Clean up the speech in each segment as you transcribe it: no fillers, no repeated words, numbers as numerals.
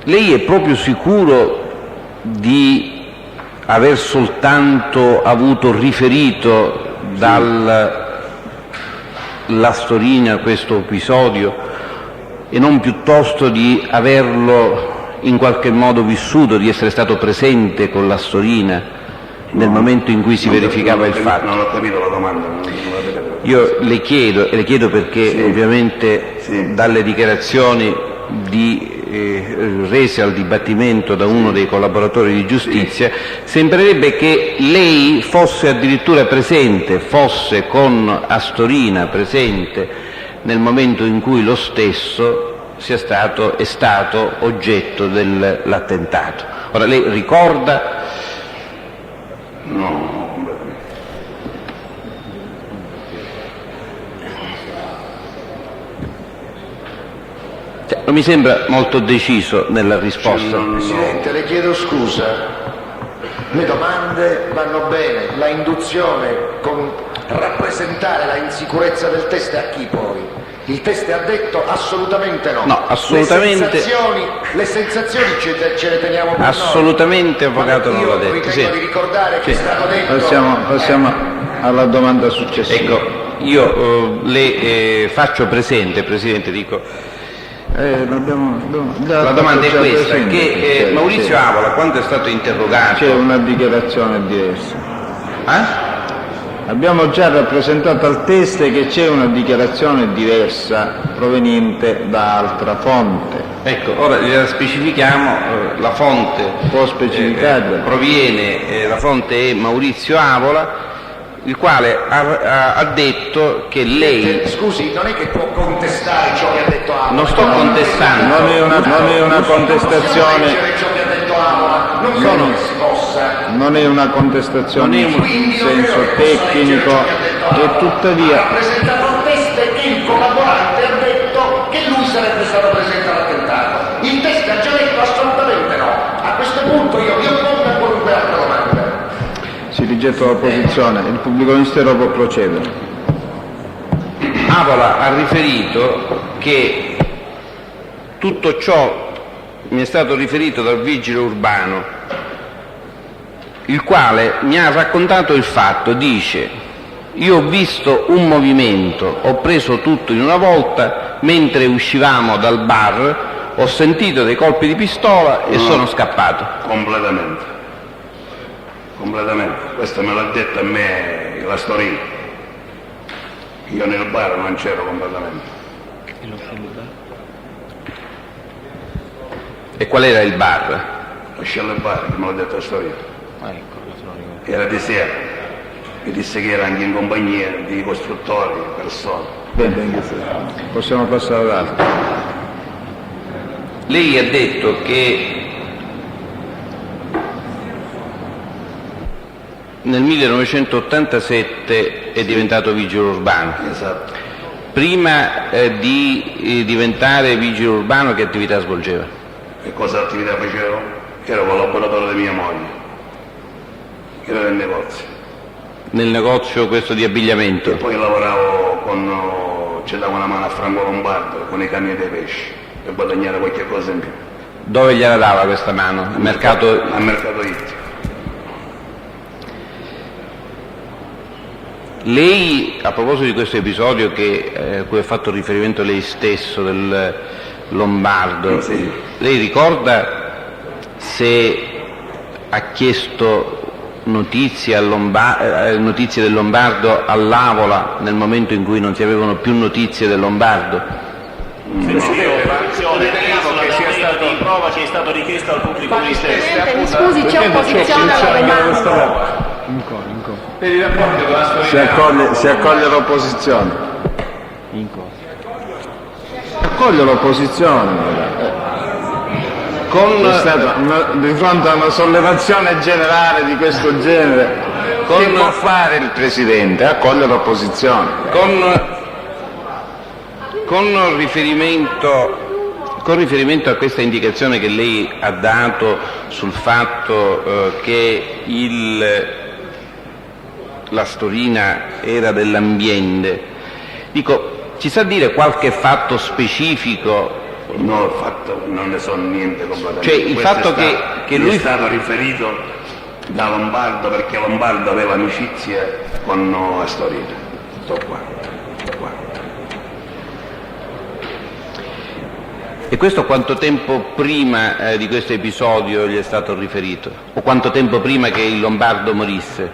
lei è proprio sicuro di aver soltanto avuto riferito dall'Astorina questo episodio e non piuttosto di averlo in qualche modo vissuto, di essere stato presente con l'Astorina nel momento in cui si verificava il fatto? Non ho capito la domanda. Io le chiedo perché ovviamente dalle dichiarazioni rese al dibattimento da uno dei collaboratori di giustizia sembrerebbe che lei fosse addirittura presente, fosse con Astorina presente nel momento in cui lo stesso è stato oggetto dell'attentato. Ora lei ricorda? No. Non mi sembra molto deciso nella risposta. Presidente, le chiedo scusa. Le domande vanno bene, la induzione con rappresentare la insicurezza del test a chi poi? Il test ha detto assolutamente no. No, assolutamente. Le sensazioni ce le teniamo per assolutamente, noi. Avvocato non l'ha detto. Io ritengo di ricordare che è stato detto. Passiamo alla domanda successiva. Ecco, io le faccio presente, Presidente, dico. La domanda è questa, che Maurizio Avola, quando è stato interrogato... C'è una dichiarazione diversa. Abbiamo già rappresentato al test che c'è una dichiarazione diversa proveniente da altra fonte. Ecco, ora gliela specifichiamo, la fonte può specificarla. Proviene, la fonte è Maurizio Avola, il quale ha detto che lei... Scusi, non è che può contestare ciò che ha detto Avola. Non sto contestando. Non è una contestazione. Ciò che ha detto Avola. Non credo che si possa. Non è una contestazione in senso tecnico e tuttavia... Ha rappresentato il test e il collaborante ha detto che lui sarebbe stato presente all'attentato. Il test ha già detto assolutamente no. A questo punto io mi oppongo a qualunque altra domanda. Si rigetta la posizione, il pubblico ministero può procedere. Avola ha riferito che tutto ciò mi è stato riferito dal vigile urbano, il quale mi ha raccontato il fatto, dice: io ho visto un movimento, ho preso tutto in una volta, mentre uscivamo dal bar ho sentito dei colpi di pistola e sono scappato. Completamente. Questo me l'ha detto a me l'Astorina. Io nel bar non c'ero completamente. E qual era il bar? Lo Shell Bar, che me l'ha detto l'Astorina. Era di sera. Mi disse che era anche in compagnia di costruttori, persone. Bene, possiamo passare ad altro. Lei ha detto che nel 1987 è diventato vigile urbano. Esatto. Prima di diventare vigile urbano che attività svolgeva? E cosa attività facevo? Ero collaboratore di mia moglie. Ero nel negozio. Nel negozio questo di abbigliamento? E poi lavoravo ci davo una mano a Franco Lombardo con i camion dei pesci per guadagnare qualche cosa in più. Dove gliela dava questa mano? Al mercato Ittico. Lei, a proposito di questo episodio a cui ha fatto riferimento lei stesso del Lombardo, sì. Lei ricorda se ha chiesto notizie del Lombardo all'Avola nel momento in cui non si avevano più notizie del Lombardo? Di prova ci è stato richiesto al pubblico ministero. Presidente, mi scusi, c'è opposizione alla domanda. Per i rapporti con la Si accoglie l'opposizione. Accoglie l'opposizione. È stata di fronte a una sollevazione generale di questo genere, che può fare il Presidente? Accoglie l'opposizione. Con riferimento a questa indicazione che lei ha dato sul fatto che l'Astorina era dell'ambiente, dico, ci sa dire qualche fatto specifico No, il fatto non ne so niente completamente. Cioè il fatto che lui è stato riferito da Lombardo, perché Lombardo aveva amicizia con Astorina. Sto qua. E questo quanto tempo prima di questo episodio gli è stato riferito? O quanto tempo prima che il Lombardo morisse?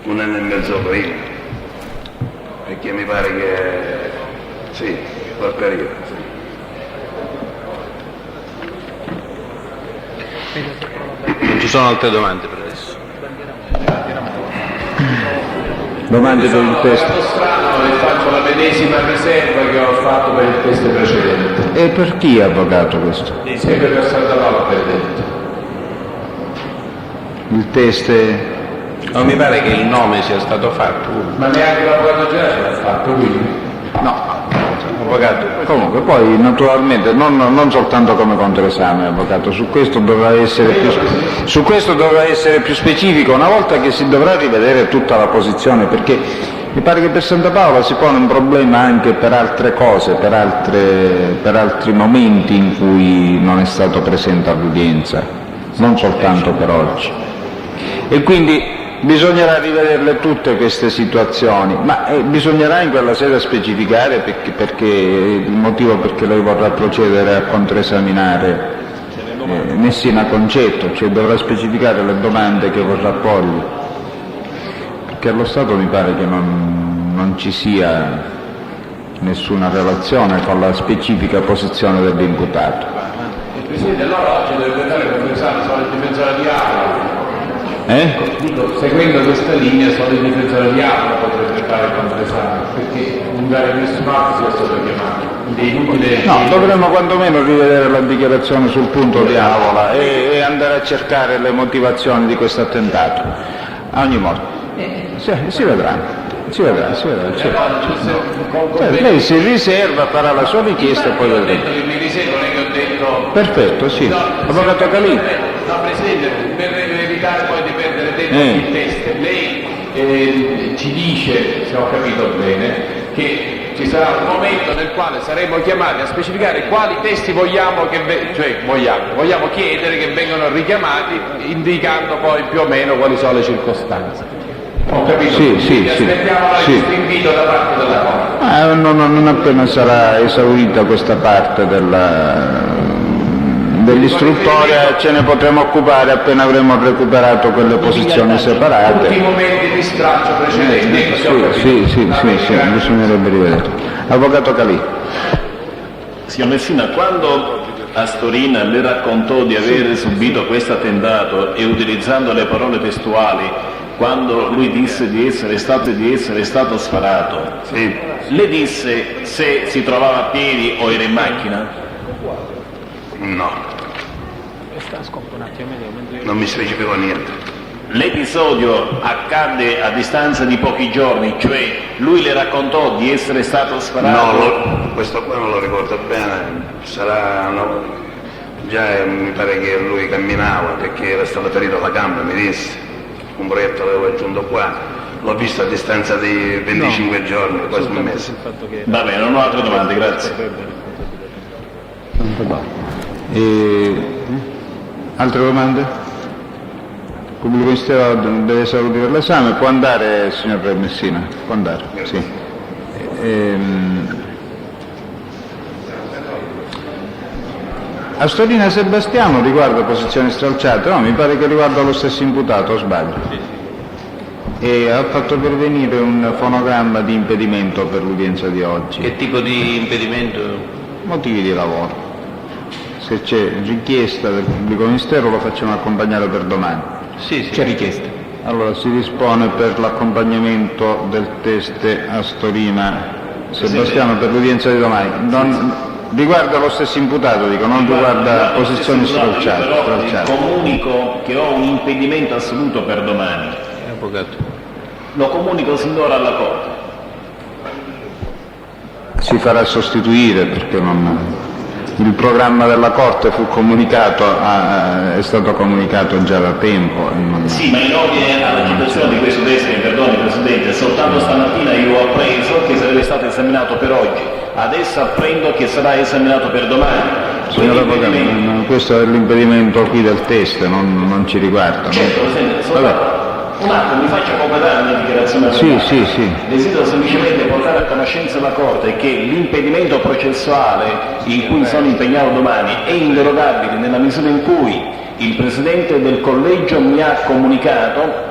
1 anno e mezzo prima, perché mi pare che sì, quel periodo. Sì. Non ci sono altre domande per adesso. Domande per il testo? Sono strano e faccio la medesima riserva che ho fatto per il testo precedente. E per chi, avvocato, questo? Sempre per Santa Paola, per detto. Il test è... Non mi pare che il nome sia stato fatto. Ma neanche l'avvocato generale l'ha fatto, quindi. No. Comunque poi naturalmente non soltanto come controesame, avvocato, su questo dovrà essere più specifico una volta che si dovrà rivedere tutta la posizione, perché mi pare che per Santa Paola si pone un problema anche per altre cose, per altri momenti in cui non è stato presente all'udienza, non soltanto per oggi, e quindi bisognerà rivederle tutte queste situazioni, ma bisognerà in quella sede specificare perché il motivo perché lei vorrà procedere a controesaminare Messina Concetto, cioè dovrà specificare le domande che vorrà porgli, perché allo Stato mi pare che non ci sia nessuna relazione con la specifica posizione dell'imputato. Il Presidente allora oggi dovrebbe dare conferenza solo il difensore di Aula. Dico, seguendo questa linea solo il difensore di Aula potrebbe fare controesame, perché non dare nessun altro sia stato chiamato. No, dovremmo quantomeno rivedere la dichiarazione sul punto di Avola e andare a cercare le motivazioni di questo attentato. A ogni modo, si vedrà. Lei si riserva, farà la sua richiesta e poi vedremo. Ho detto che mi riservo, non è che ho detto... Perfetto, sì. Avvocato Calì. No, Presidente, per evitare poi di perdere tempo il test, lei ci dice, se ho capito bene, che ci sarà un momento nel quale saremo chiamati a specificare quali testi vogliamo chiedere che vengano richiamati, indicando poi più o meno quali sono le circostanze. Ho capito? Sì. Aspettiamo questo invito da parte della Corte. Non appena sarà esaurita questa parte dell'istruttoria ce ne potremo occupare appena avremo recuperato quelle posizioni separate. Tutti i momenti di straccio precedenti. Sì, bisognerebbe rivedere. Avvocato Calì. Signor Messina, quando Astorina le raccontò di aver subito questo attentato e utilizzando le parole testuali, quando lui disse di essere stato sparato, le disse se si trovava a piedi o era in macchina? No. Non mi specificò niente. L'episodio accadde a distanza di pochi giorni, cioè lui le raccontò di essere stato sparato? No, questo qua non lo ricordo bene, già mi pare che lui camminava perché era stato ferito alla gamba, mi disse, un proietto l'avevo aggiunto qua, l'ho visto a distanza di 25 giorni, quasi un mese. Va bene, non ho altre domande, grazie. Altre domande? Il pubblico ministero deve esaurire l'esame, può andare, signor Messina, può andare, sì. Astorina Sebastiano riguarda posizioni stralciate, no, mi pare che riguarda lo stesso imputato, o sbaglio? E ha fatto pervenire un fonogramma di impedimento per l'udienza di oggi. Che tipo di impedimento? Motivi di lavoro. Se c'è richiesta del pubblico ministero lo facciamo accompagnare per domani. Sì. C'è richiesta. Allora si dispone per l'accompagnamento del teste Astorina Sebastiano per l'udienza di domani. Riguarda lo stesso imputato, dico, non riguarda posizioni stralciate. Comunico che ho un impedimento assoluto per domani. Avvocato. Lo comunico sin d'ora alla Corte. Si farà sostituire perché non... il programma della Corte fu comunicato, è stato comunicato già da tempo. Sì, ma in ordine alla citazione di questo testo, mi perdoni Presidente, soltanto stamattina io ho appreso che sarebbe stato esaminato per oggi, adesso apprendo che sarà esaminato per domani. Signor Avvocato, questo è l'impedimento qui del test, non ci riguarda. Certo, Presidente, un attimo, mi faccia completare la mia dichiarazione. Sì. Desidero semplicemente portare a conoscenza della Corte che l'impedimento processuale in cui sono impegnato domani è inderogabile nella misura in cui il Presidente del Collegio mi ha comunicato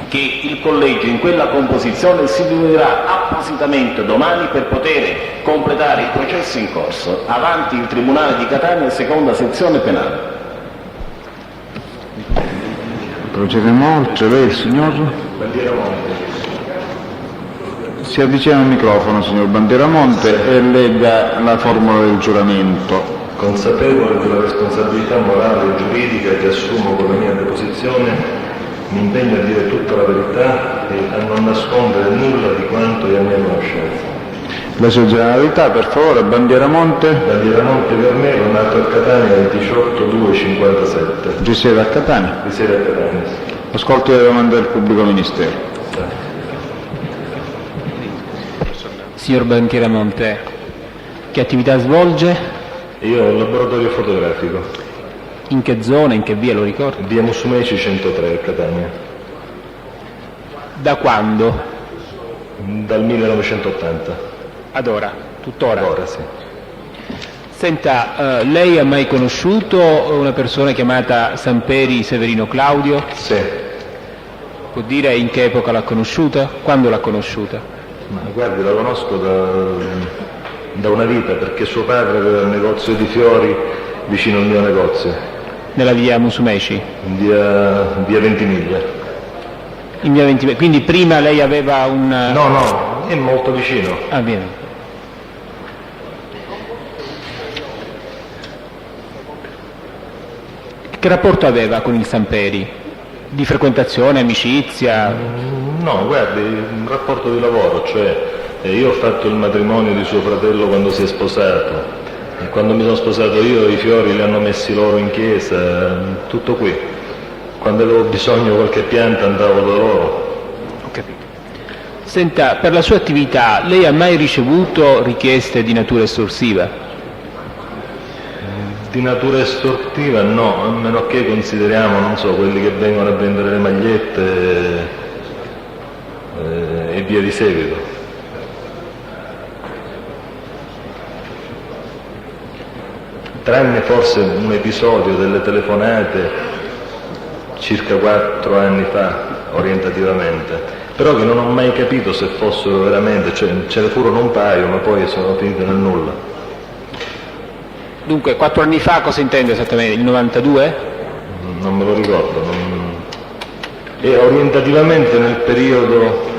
che il Collegio in quella composizione si riunirà appositamente domani per poter completare il processo in corso avanti il Tribunale di Catania, seconda sezione penale. Procediamo oltre. Lei, il signor? Bandieramonte. Si avvicina al microfono, signor Bandieramonte, e legga la formula del giuramento. Consapevole della responsabilità morale e giuridica che assumo con la mia deposizione, mi impegno a dire tutta la verità e a non nascondere nulla di quanto è a mia conoscenza. La sua generalità, per favore. Bandieramonte. Bandieramonte Carmelo, nato a Catania il 18/2/57. Risiede a Catania. Risiede a Catania. Ascolti le domande del pubblico ministero. Signor Bandieramonte, che attività svolge? Io ho un laboratorio fotografico. In che zona, in che via, lo ricordo? Via Musumeci 103 a Catania. Da quando? Dal 1980. Ad ora? Tuttora? Ora sì. Senta, lei ha mai conosciuto una persona chiamata Samperi Severino Claudio? Sì. Può dire in che epoca l'ha conosciuta? Quando l'ha conosciuta? Ma guardi, la conosco da una vita, perché suo padre aveva un negozio di fiori vicino al mio negozio. Nella via Musumeci? In via Ventimiglia. In via Ventimiglia. Quindi prima lei aveva un... No, è molto vicino. Ah, bene. Che rapporto aveva con il Samperi? Di frequentazione, amicizia? No, guardi, un rapporto di lavoro, cioè io ho fatto il matrimonio di suo fratello quando si è sposato, e quando mi sono sposato io i fiori li hanno messi loro in chiesa, tutto qui. Quando avevo bisogno di qualche pianta andavo da loro. Ho capito. Senta, per la sua attività lei ha mai ricevuto richieste di natura estorsiva? Di natura estortiva no, a meno che consideriamo, non so, quelli che vengono a vendere le magliette e via di seguito. Tranne forse un episodio delle telefonate circa 4 anni fa, orientativamente, però che non ho mai capito se fossero veramente, cioè ce ne furono un paio ma poi sono finite nel nulla. Dunque, 4 anni fa cosa intende esattamente? Il 92? Non me lo ricordo. E orientativamente nel periodo...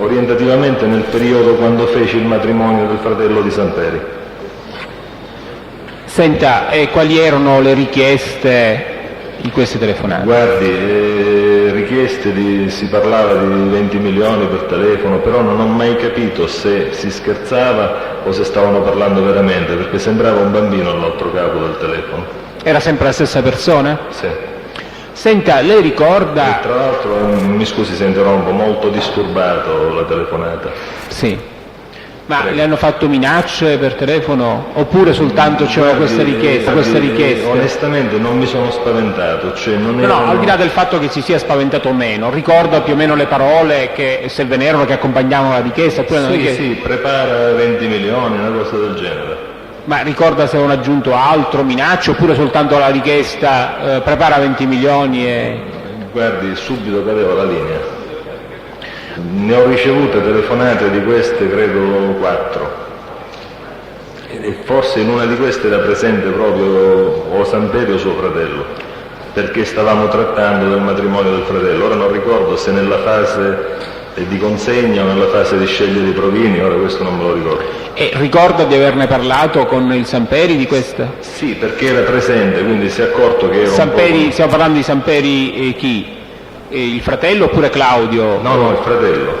Orientativamente nel periodo quando feci il matrimonio del fratello di Samperi. Senta, e quali erano le richieste di queste telefonate? Guardi, richieste si parlava di 20 milioni per telefono, però non ho mai capito se si scherzava o se stavano parlando veramente, perché sembrava un bambino all'altro capo del telefono. Era sempre la stessa persona? Sì. Senta, lei ricorda... E tra l'altro, mi scusi se interrompo, molto disturbato la telefonata. Sì. Ma le hanno fatto minacce per telefono oppure soltanto c'era questa richiesta? Onestamente non mi sono spaventato. Cioè non No, al di là del fatto che si sia spaventato o meno, ricorda più o meno le parole che se ve ne erano che accompagnavano la richiesta? Oppure Sì, prepara 20 milioni, una cosa del genere. Ma ricorda se avevano aggiunto altro, minacce, oppure soltanto la richiesta prepara 20 milioni e... Guardi, subito cadevo la linea. Ne ho ricevute telefonate di queste, credo 4. E forse in una di queste era presente proprio o Samperi o suo fratello, perché stavamo trattando del matrimonio del fratello. Ora non ricordo se nella fase di consegna o nella fase di scegliere i provini, ora questo non me lo ricordo. E ricorda di averne parlato con il Samperi di questa? Sì, perché era presente, quindi si è accorto che era Samperi, un po'... stiamo parlando di Samperi chi? Il fratello oppure Claudio? No, il fratello.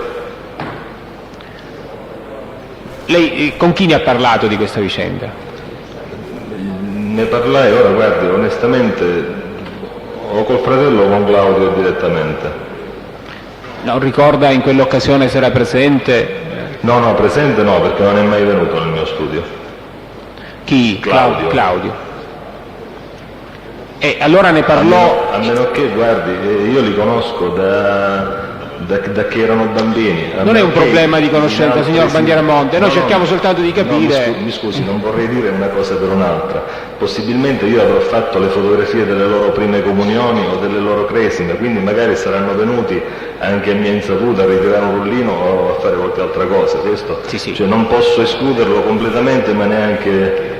Lei con chi ne ha parlato di questa vicenda? Ne parlai, ora guardi, onestamente, o col fratello o con Claudio direttamente. Non ricorda in quell'occasione se era presente? No, presente no, perché non è mai venuto nel mio studio. Chi? Claudio. Claudio. E allora ne parlò... A meno che, guardi, io li conosco da che erano bambini. Non è un problema di conoscenza, signor Bandieramonte, noi cerchiamo soltanto di capire... Mi scusi, non vorrei dire una cosa per un'altra. Possibilmente io avrò fatto le fotografie delle loro prime comunioni o delle loro cresime, quindi magari saranno venuti anche a mia insaputa a ritirare un rullino o a fare qualche altra cosa. Questo, Sì. Cioè, non posso escluderlo completamente, ma neanche...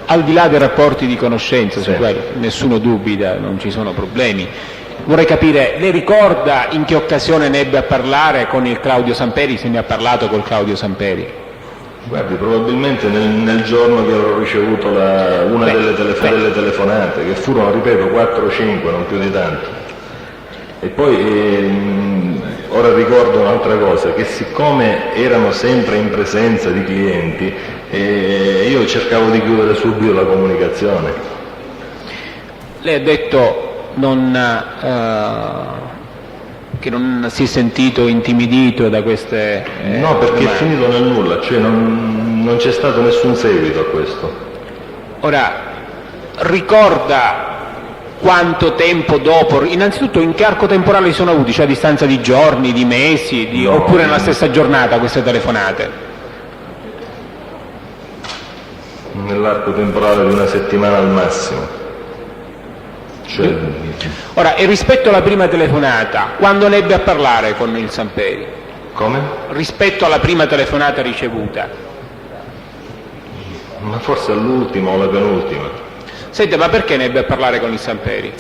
Al di là dei rapporti di conoscenza, su Sì. cui nessuno dubita, non ci sono problemi, vorrei capire, lei ricorda in che occasione ne ebbe a parlare con il Claudio Samperi, se ne ha parlato col Claudio Samperi? Guardi, probabilmente nel giorno che avrò ricevuto una delle telefonate, che furono, ripeto, 4 o 5, non più di tanto. E poi ora ricordo un'altra cosa, che siccome erano sempre in presenza di clienti, io cercavo di chiudere subito la comunicazione. Lei ha detto che non si è sentito intimidito da queste... No, perché è domande. finito nel nulla, cioè non c'è stato nessun seguito a questo. Ora, ricorda quanto tempo dopo, innanzitutto in che arco temporale si sono avuti, cioè a distanza di giorni, di mesi, No, oppure nella stessa giornata queste telefonate? Nell'arco temporale di una settimana al massimo. Cioè, Ora, e rispetto alla prima telefonata, quando ne ebbe a parlare con il Samperi? come? Rispetto alla prima telefonata ricevuta? Ma forse all'ultima o alla penultima. Senta, ma perché ne ebbe a parlare con il Samperi?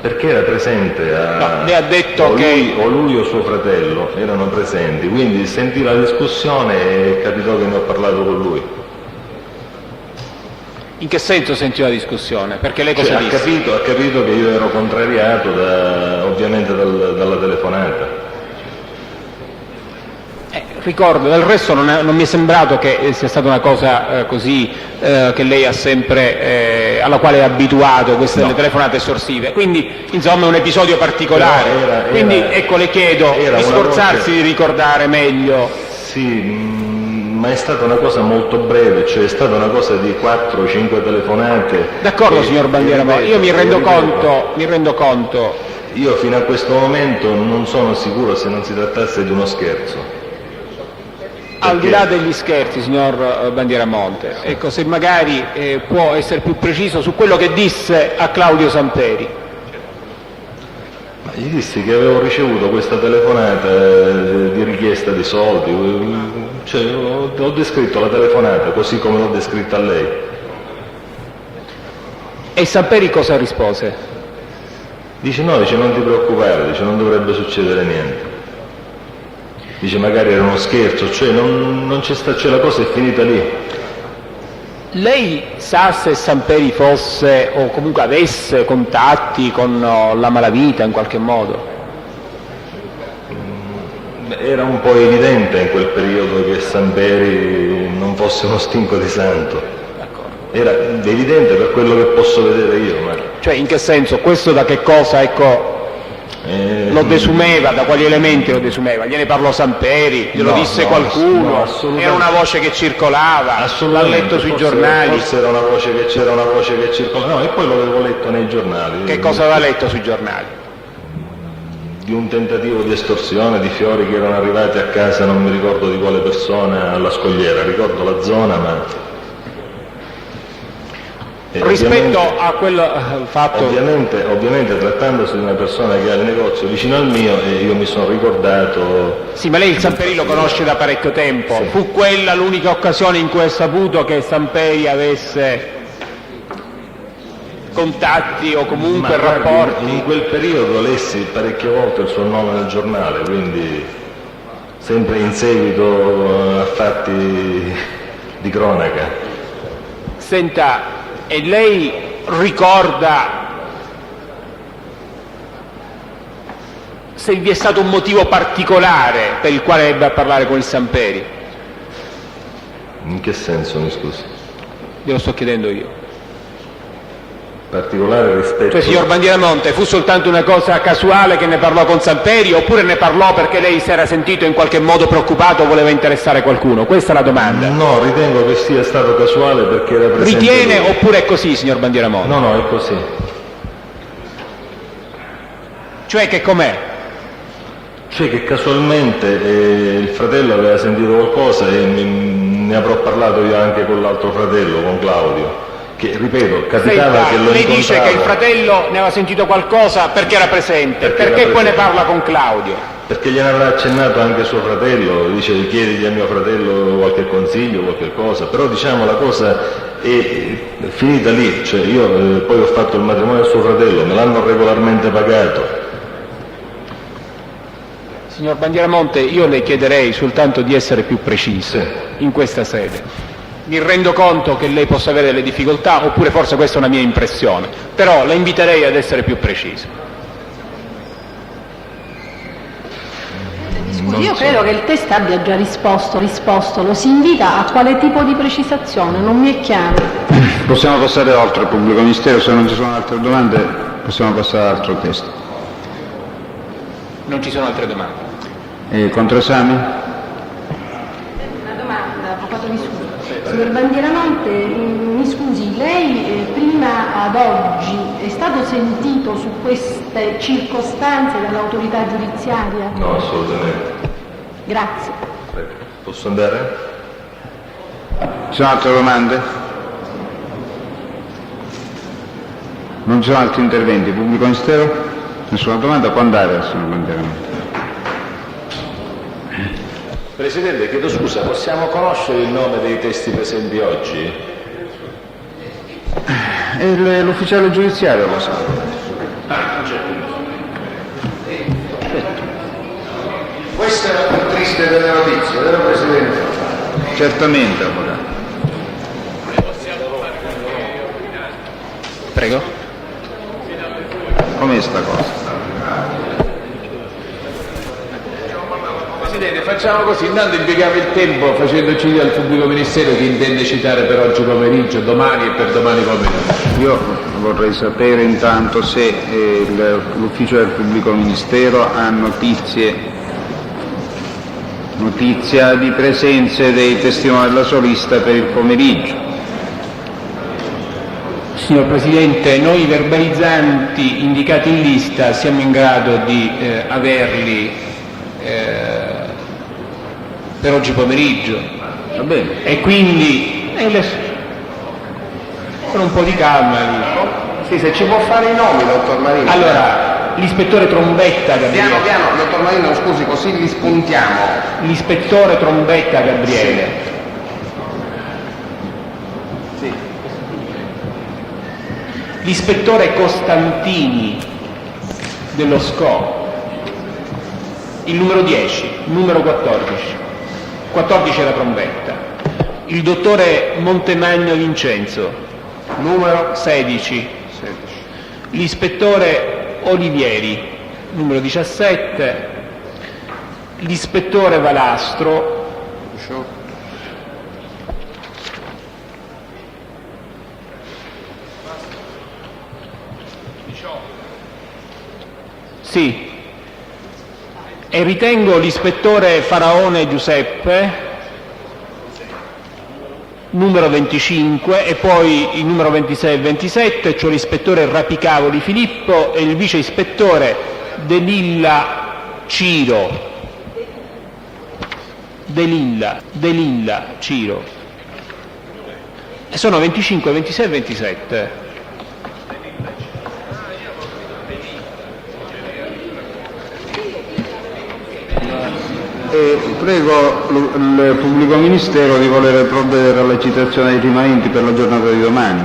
Perché era presente No, lei ha detto o che... lui o suo fratello erano presenti, quindi sentì la discussione e capitò che ne ho parlato con lui. In che senso sentì la discussione? Perché lei cosa Cioè, disse? ha capito che io ero contrariato ovviamente dalla telefonata. Ricordo, del resto non mi è sembrato che sia stata una cosa così che lei ha sempre, alla quale è abituato, queste delle telefonate estorsive, quindi insomma è un episodio particolare, Però quindi ecco le chiedo era di una sforzarsi voce- di ricordare meglio. Sì, ma è stata una cosa molto breve, cioè è stata una cosa di 4 o 5 telefonate. D'accordo, signor Bandieramonte, io mi rendo ripeto, conto. Io fino a questo momento non sono sicuro se non si trattasse di uno scherzo. Al di là degli scherzi, signor Bandieramonte, ecco, se magari può essere più preciso su quello che disse a Claudio Samperi. Ma gli dissi che avevo ricevuto questa telefonata di richiesta di soldi, cioè ho descritto la telefonata così come l'ho descritta a lei. E Samperi cosa rispose? Dice no, non ti preoccupare, dice non dovrebbe succedere niente. Dice magari era uno scherzo, cioè non c'è stato, cioè la cosa è finita lì. Lei sa se Samperi fosse o comunque avesse contatti con la malavita in qualche modo? Era un po' evidente in quel periodo che Samperi non fosse uno stinco di santo. Era evidente per quello che posso vedere io. Ma... Cioè in che senso? Questo da che cosa, ecco, lo desumeva, da quali elementi lo desumeva? Gliene parlò Samperi, glielo disse qualcuno? no, assolutamente. Era una voce che circolava, l'ha letto sui giornali? Forse era una voce che c'era, una voce che circolava. No, e poi l'avevo letto nei giornali. Che cosa aveva letto sui giornali? Di un tentativo di estorsione, di fiori che erano arrivati a casa, non mi ricordo di quale persona, alla Scogliera, ricordo la zona, ma... Rispetto a quel fatto... Ovviamente trattandosi di una persona che ha il negozio vicino al mio, io mi sono ricordato... Sì, ma lei il Samperi lo conosce da parecchio tempo. Sì. Fu quella l'unica occasione in cui ha saputo che Samperi avesse contatti o comunque Ma guardi, rapporti? in quel periodo lessi parecchie volte il suo nome nel giornale, quindi sempre in seguito a fatti di cronaca. Senta, e lei ricorda se vi è stato un motivo particolare per il quale ebbe a parlare con il Samperi? In che senso, mi scusi? Glielo sto chiedendo io. Particolare rispetto... Cioè, signor Bandieramonte, fu soltanto una cosa casuale che ne parlò con Samperi, oppure ne parlò perché lei si era sentito in qualche modo preoccupato o voleva interessare qualcuno? Questa è la domanda. No, ritengo che sia stato casuale perché era presente... Ritiene oppure è così, signor Bandieramonte? No, è così. Cioè che com'è? Cioè che casualmente il fratello aveva sentito qualcosa e ne avrò parlato io anche con l'altro fratello, con Claudio, che ripeto, capitava Senta, che lo lei dice incontravo. che il fratello ne aveva sentito qualcosa perché era presente, perché poi ne parla con Claudio? Perché gliene aveva accennato anche suo fratello, dice chiedigli a mio fratello qualche consiglio, qualche cosa, però diciamo la cosa è finita lì, cioè io poi ho fatto il matrimonio a suo fratello, me l'hanno regolarmente pagato. Signor Bandieramonte, io le chiederei soltanto di essere più preciso in questa sede. Mi rendo conto che lei possa avere delle difficoltà, oppure forse questa è una mia impressione, però la inviterei ad essere più preciso. Scusi, io credo che il test abbia già risposto, lo si invita a quale tipo di precisazione? Non mi è chiaro. Possiamo passare oltre il pubblico ministero, se non ci sono altre domande possiamo passare all'altro testo. Non ci sono altre domande. Controesami? Una domanda, avvocato Mi scusi. Signor Bandieramonte, mi scusi, lei prima ad oggi è stato sentito su queste circostanze dall'autorità giudiziaria? No, assolutamente. Grazie. Prego. Posso andare? Ci sono altre domande? Non ci sono altri interventi? Pubblico ministero? Nessuna domanda? Può andare, signor Bandieramonte. Presidente, chiedo scusa, possiamo conoscere il nome dei testi presenti oggi? L'ufficiale giudiziario lo sa. Questa è la più triste delle notizie, vero Presidente? Certamente, avvocato. Prego. Com'è sta cosa? Presidente, facciamo così, intanto impieghiamo il tempo facendoci dire al pubblico ministero che intende citare per oggi pomeriggio, domani e per domani pomeriggio. Io vorrei sapere intanto se l'ufficio del pubblico ministero ha notizia di presenze dei testimoni della solista per il pomeriggio. Signor Presidente, noi verbalizzanti indicati in lista siamo in grado di averli per oggi pomeriggio. Va bene. E quindi con un po' di calma lì. Sì, se ci può fare i nomi, dottor Marino. Allora, l'ispettore Trombetta Gabriele. Piano, dottor Marino, scusi, così li spuntiamo. L'ispettore Trombetta Gabriele. Sì. L'ispettore Costantini dello SCO. Il numero 10, numero 14. 14 è la Trombetta. Il dottore Montemagno Vincenzo, numero 16. L'ispettore Olivieri, numero 17. L'ispettore Valastro, 18. Sì. E ritengo l'ispettore Faraone Giuseppe, numero 25, e poi il numero 26 e 27, cioè l'ispettore Rapicavoli Filippo e il vice ispettore De Lilla Ciro. De Lilla Ciro. E sono 25, 26 e 27. Prego il pubblico ministero di voler provvedere alla citazione dei rimanenti per la giornata di domani.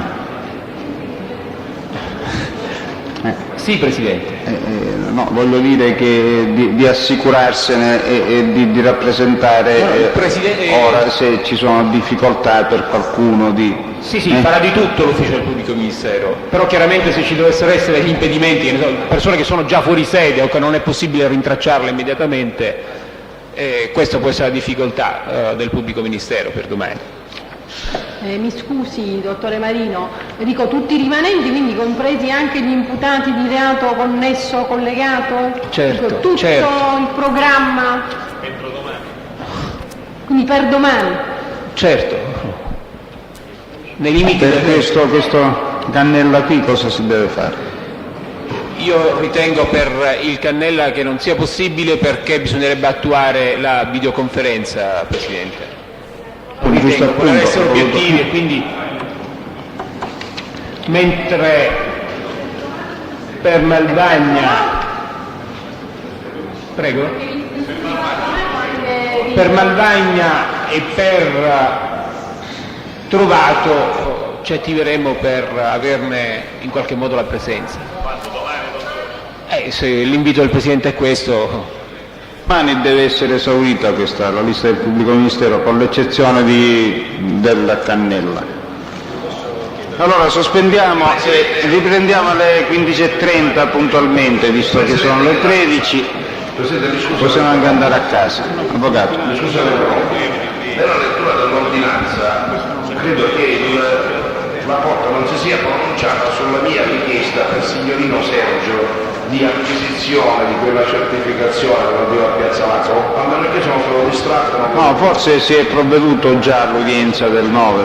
Sì, Presidente. No, voglio dire che di assicurarsene e di rappresentare ora se ci sono difficoltà per qualcuno di... Sì, farà di tutto l'ufficio del pubblico ministero, però chiaramente se ci dovessero essere degli impedimenti, che ne so, persone che sono già fuori sede o che non è possibile rintracciarle immediatamente, questa può essere la difficoltà del pubblico ministero per domani. mi scusi dottore Marino, dico tutti i rimanenti, quindi compresi anche gli imputati di reato connesso collegato? Certo, dico, tutto certo. il programma? Entro domani. Quindi per domani? Certo. Nei limiti Per questo Cannella qui cosa si deve fare? Io ritengo per il Cannella che non sia possibile perché bisognerebbe attuare la videoconferenza, Presidente. Lo ritengo, per essere obiettivi e quindi mentre per Malvagna prego per Malvagna e per Trovato ci attiveremo per averne in qualche modo la presenza. Se l'invito del Presidente è questo. Domani deve essere esaurita la lista del pubblico ministero, con l'eccezione della Cannella. Allora sospendiamo e riprendiamo alle 15:30 puntualmente, visto che sono le 13, possiamo anche andare a casa. Avvocato. Scusate, nella lettura dell'ordinanza credo che la Corte non si sia pronunciata sulla mia richiesta per signorino Sergio di acquisizione di quella certificazione relativa a Piazza Lazio, quando non è che sono stato distratto. No, forse si è provveduto già all'udienza del 9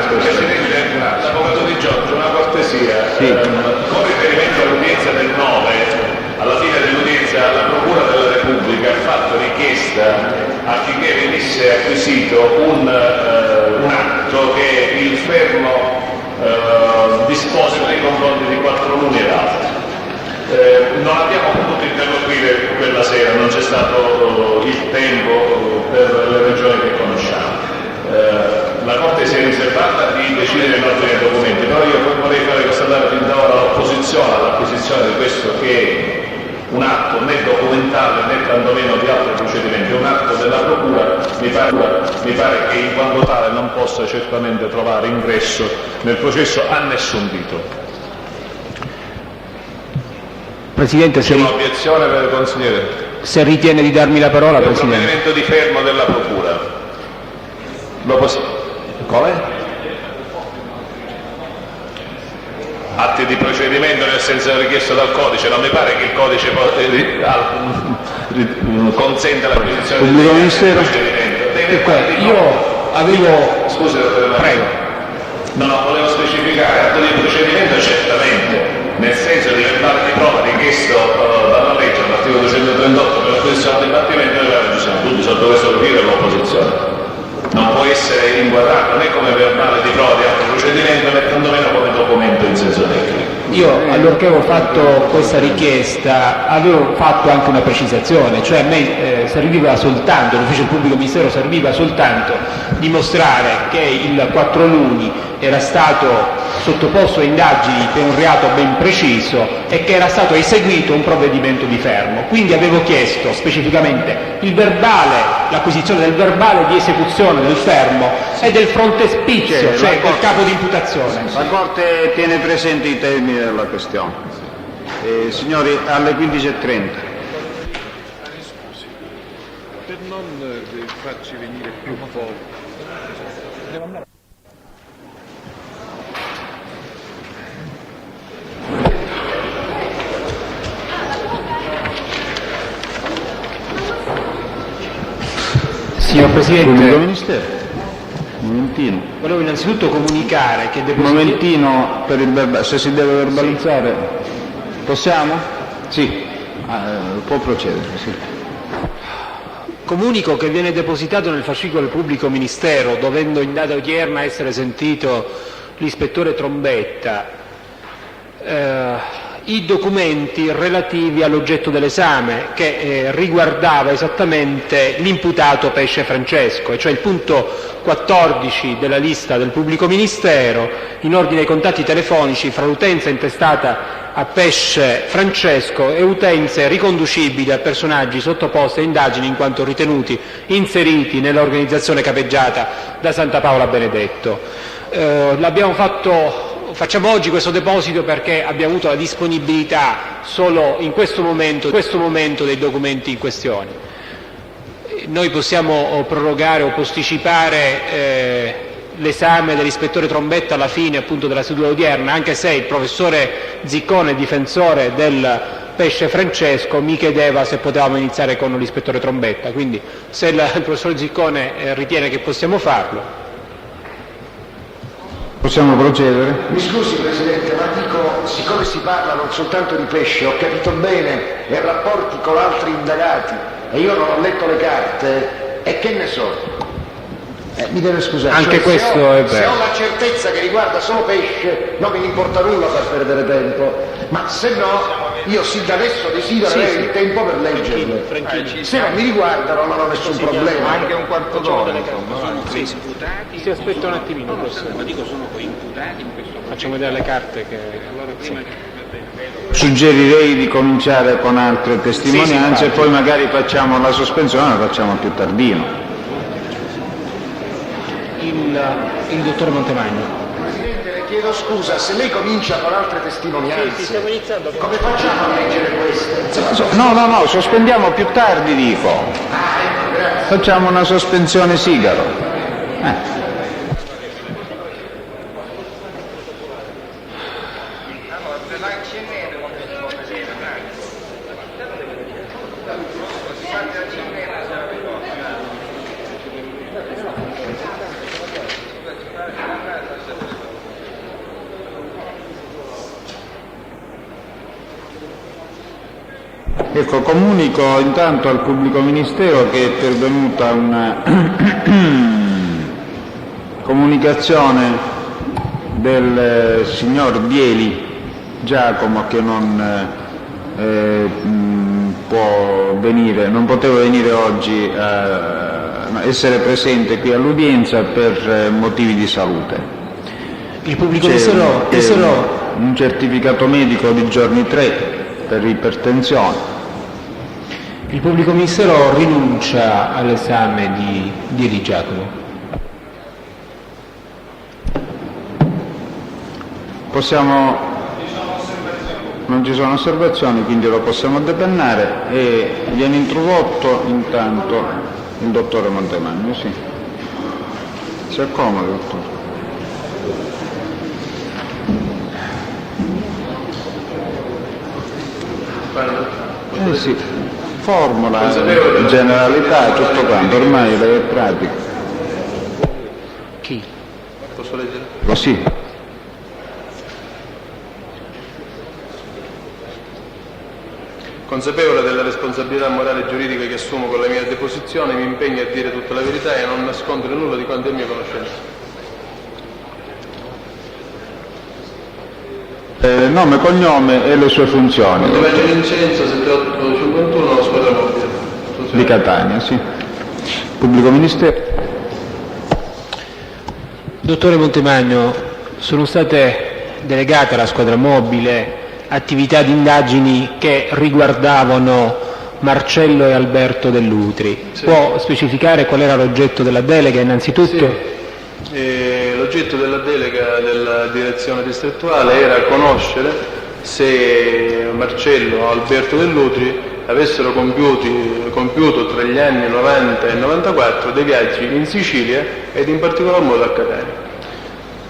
Presidente, l'avvocato Di Giorgio, una cortesia. Sì. Con riferimento all'udienza del 9, alla fine dell'udienza la Procura della Repubblica ha fatto richiesta affinché venisse acquisito un atto che il fermo dispose nei confronti di 4 luni ed altri. Non abbiamo potuto interloquire quella sera, non c'è stato il tempo per le ragioni che conosciamo. La Corte si è riservata di decidere in ordine ai documenti, però io vorrei fare constatare fin da ora l'opposizione all'acquisizione di questo che è un atto né documentale né tantomeno di altri procedimenti, un atto della Procura, mi pare che in quanto tale non possa certamente trovare ingresso nel processo a nessun titolo. Presidente, Un'obiezione per il consigliere. se ritiene di darmi la parola, È un Presidente. provvedimento di fermo della Procura. Come? Atti di procedimento nel senso richiesto dal codice, non mi pare che il codice consenta l'acquisizione del Pubblico ministero. procedimento. Io avevo... Scusi, dottore Marino. Prego. No, volevo specificare, atto di procedimento certamente, nel senso di verbale di prova richiesto dalla legge, all'articolo 238 per l'acquisizione del dibattimento, ci sono tutti sotto questo profilo dell'opposizione. Non può essere inquadrato né come verbale di prova di altro procedimento né tantomeno come documento in senso tecnico. Io, allorché avevo fatto questa richiesta, avevo fatto anche una precisazione, cioè a me serviva soltanto, l'ufficio del pubblico ministero serviva soltanto dimostrare che il 4 luni era stato sottoposto a indagini per un reato ben preciso e che era stato eseguito un provvedimento di fermo. Quindi avevo chiesto specificamente il verbale, l'acquisizione del verbale di esecuzione del fermo e del frontespizio, cioè del capo di imputazione. La Corte tiene presenti i termini della questione. Signori, alle 15:30. Per non farci venire più fuoco. Signor Pubblico Presidente, ministero. Un momentino. volevo innanzitutto comunicare che Un momentino per il verbale, se si deve verbalizzare. Possiamo? Sì. Può procedere, sì. Comunico che viene depositato nel fascicolo del pubblico ministero, dovendo in data odierna essere sentito l'ispettore Trombetta, i documenti relativi all'oggetto dell'esame, che riguardava esattamente l'imputato Pesce Francesco, e cioè il punto 14 della lista del pubblico ministero in ordine ai contatti telefonici fra l'utenza intestata a Pesce Francesco e utenze riconducibili a personaggi sottoposti a indagini in quanto ritenuti inseriti nell'organizzazione capeggiata da Santa Paola Benedetto. Facciamo oggi questo deposito perché abbiamo avuto la disponibilità solo in questo momento dei documenti in questione. Noi possiamo prorogare o posticipare l'esame dell'ispettore Trombetta alla fine appunto della seduta odierna, anche se il professore Ziccone, difensore del pesce Francesco, mi chiedeva se potevamo iniziare con l'ispettore Trombetta, quindi se il professor Ziccone ritiene che possiamo farlo. Possiamo procedere? Mi scusi Presidente, ma dico, siccome si parla non soltanto di pesce, ho capito bene, e rapporti con altri indagati, e io non ho letto le carte, e che ne so? Mi deve scusare. Anche questo è vero. Se ho la certezza che riguarda solo pesce, non mi importa nulla far perdere tempo, ma se no, io sin da adesso desidero avere il tempo per leggerle. Se non mi riguardano non ho nessun problema. Anche un quarto d'ora, insomma. Si aspetta un attimino, professore. Ma dico, sono imputati in questo momento. Facciamo vedere le carte che... Suggerirei di cominciare con altre testimonianze e poi magari facciamo la sospensione, la facciamo più tardino. Il dottor Montemagno. Presidente, le chiedo scusa, se lei comincia con altre testimonianze, come facciamo a leggere queste? No, sospendiamo più tardi, dico. Ecco, grazie. Facciamo una sospensione sigaro. Ecco, comunico intanto al pubblico ministero che è pervenuta una comunicazione del signor Bieli Giacomo che non poteva venire oggi a essere presente qui all'udienza per motivi di salute. Il pubblico C'è ministero un certificato medico di giorni 3 per ipertensione. Il pubblico ministero rinuncia all'esame di Di Giacomo. Non ci sono osservazioni, quindi lo possiamo depennare e viene introdotto intanto il dottore Montemagno. Sì. Si accomodi, dottore. Sì. Formula, generalità, tutto quanto, ormai è pratica. Chi? Posso leggere? Così. Consapevole della responsabilità morale e giuridica che assumo con la mia deposizione, mi impegno a dire tutta la verità e a non nascondere nulla di quanto è mia conoscenza. Nome, cognome e le sue funzioni. Montemagno Vincenzo, 7851, squadra mobile. Di Catania, sì. Pubblico ministero. Dottore Montemagno, sono state delegate alla squadra mobile attività di indagini che riguardavano Marcello e Alberto Dell'Utri. Sì. Può specificare qual era l'oggetto della delega innanzitutto? Sì. L'oggetto della delega della direzione distrettuale era conoscere se Marcello o Alberto Dell'Utri avessero compiuto tra gli anni 90 e 94 dei viaggi in Sicilia ed in particolar modo a Catania.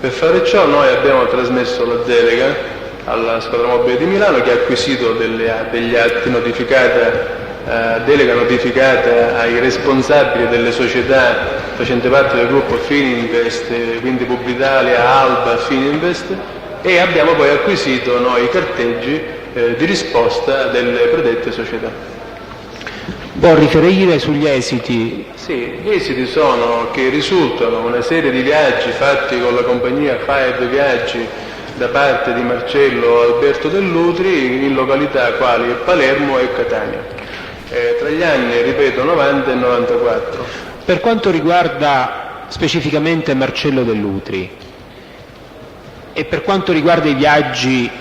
Per fare ciò noi abbiamo trasmesso la delega alla squadra mobile di Milano che ha acquisito degli atti delega notificata ai responsabili delle società facenti parte del gruppo Fininvest, quindi Publitalia, Alba, Fininvest, e abbiamo poi acquisito noi i carteggi di risposta delle predette società. Può riferire sugli esiti? Sì, gli esiti sono che risultano una serie di viaggi fatti con la compagnia Five Viaggi da parte di Marcello Alberto Dell'Utri in località quali Palermo e Catania, tra gli anni, ripeto, 90 e 94. Per quanto riguarda specificamente Marcello Dell'Utri e per quanto riguarda i viaggi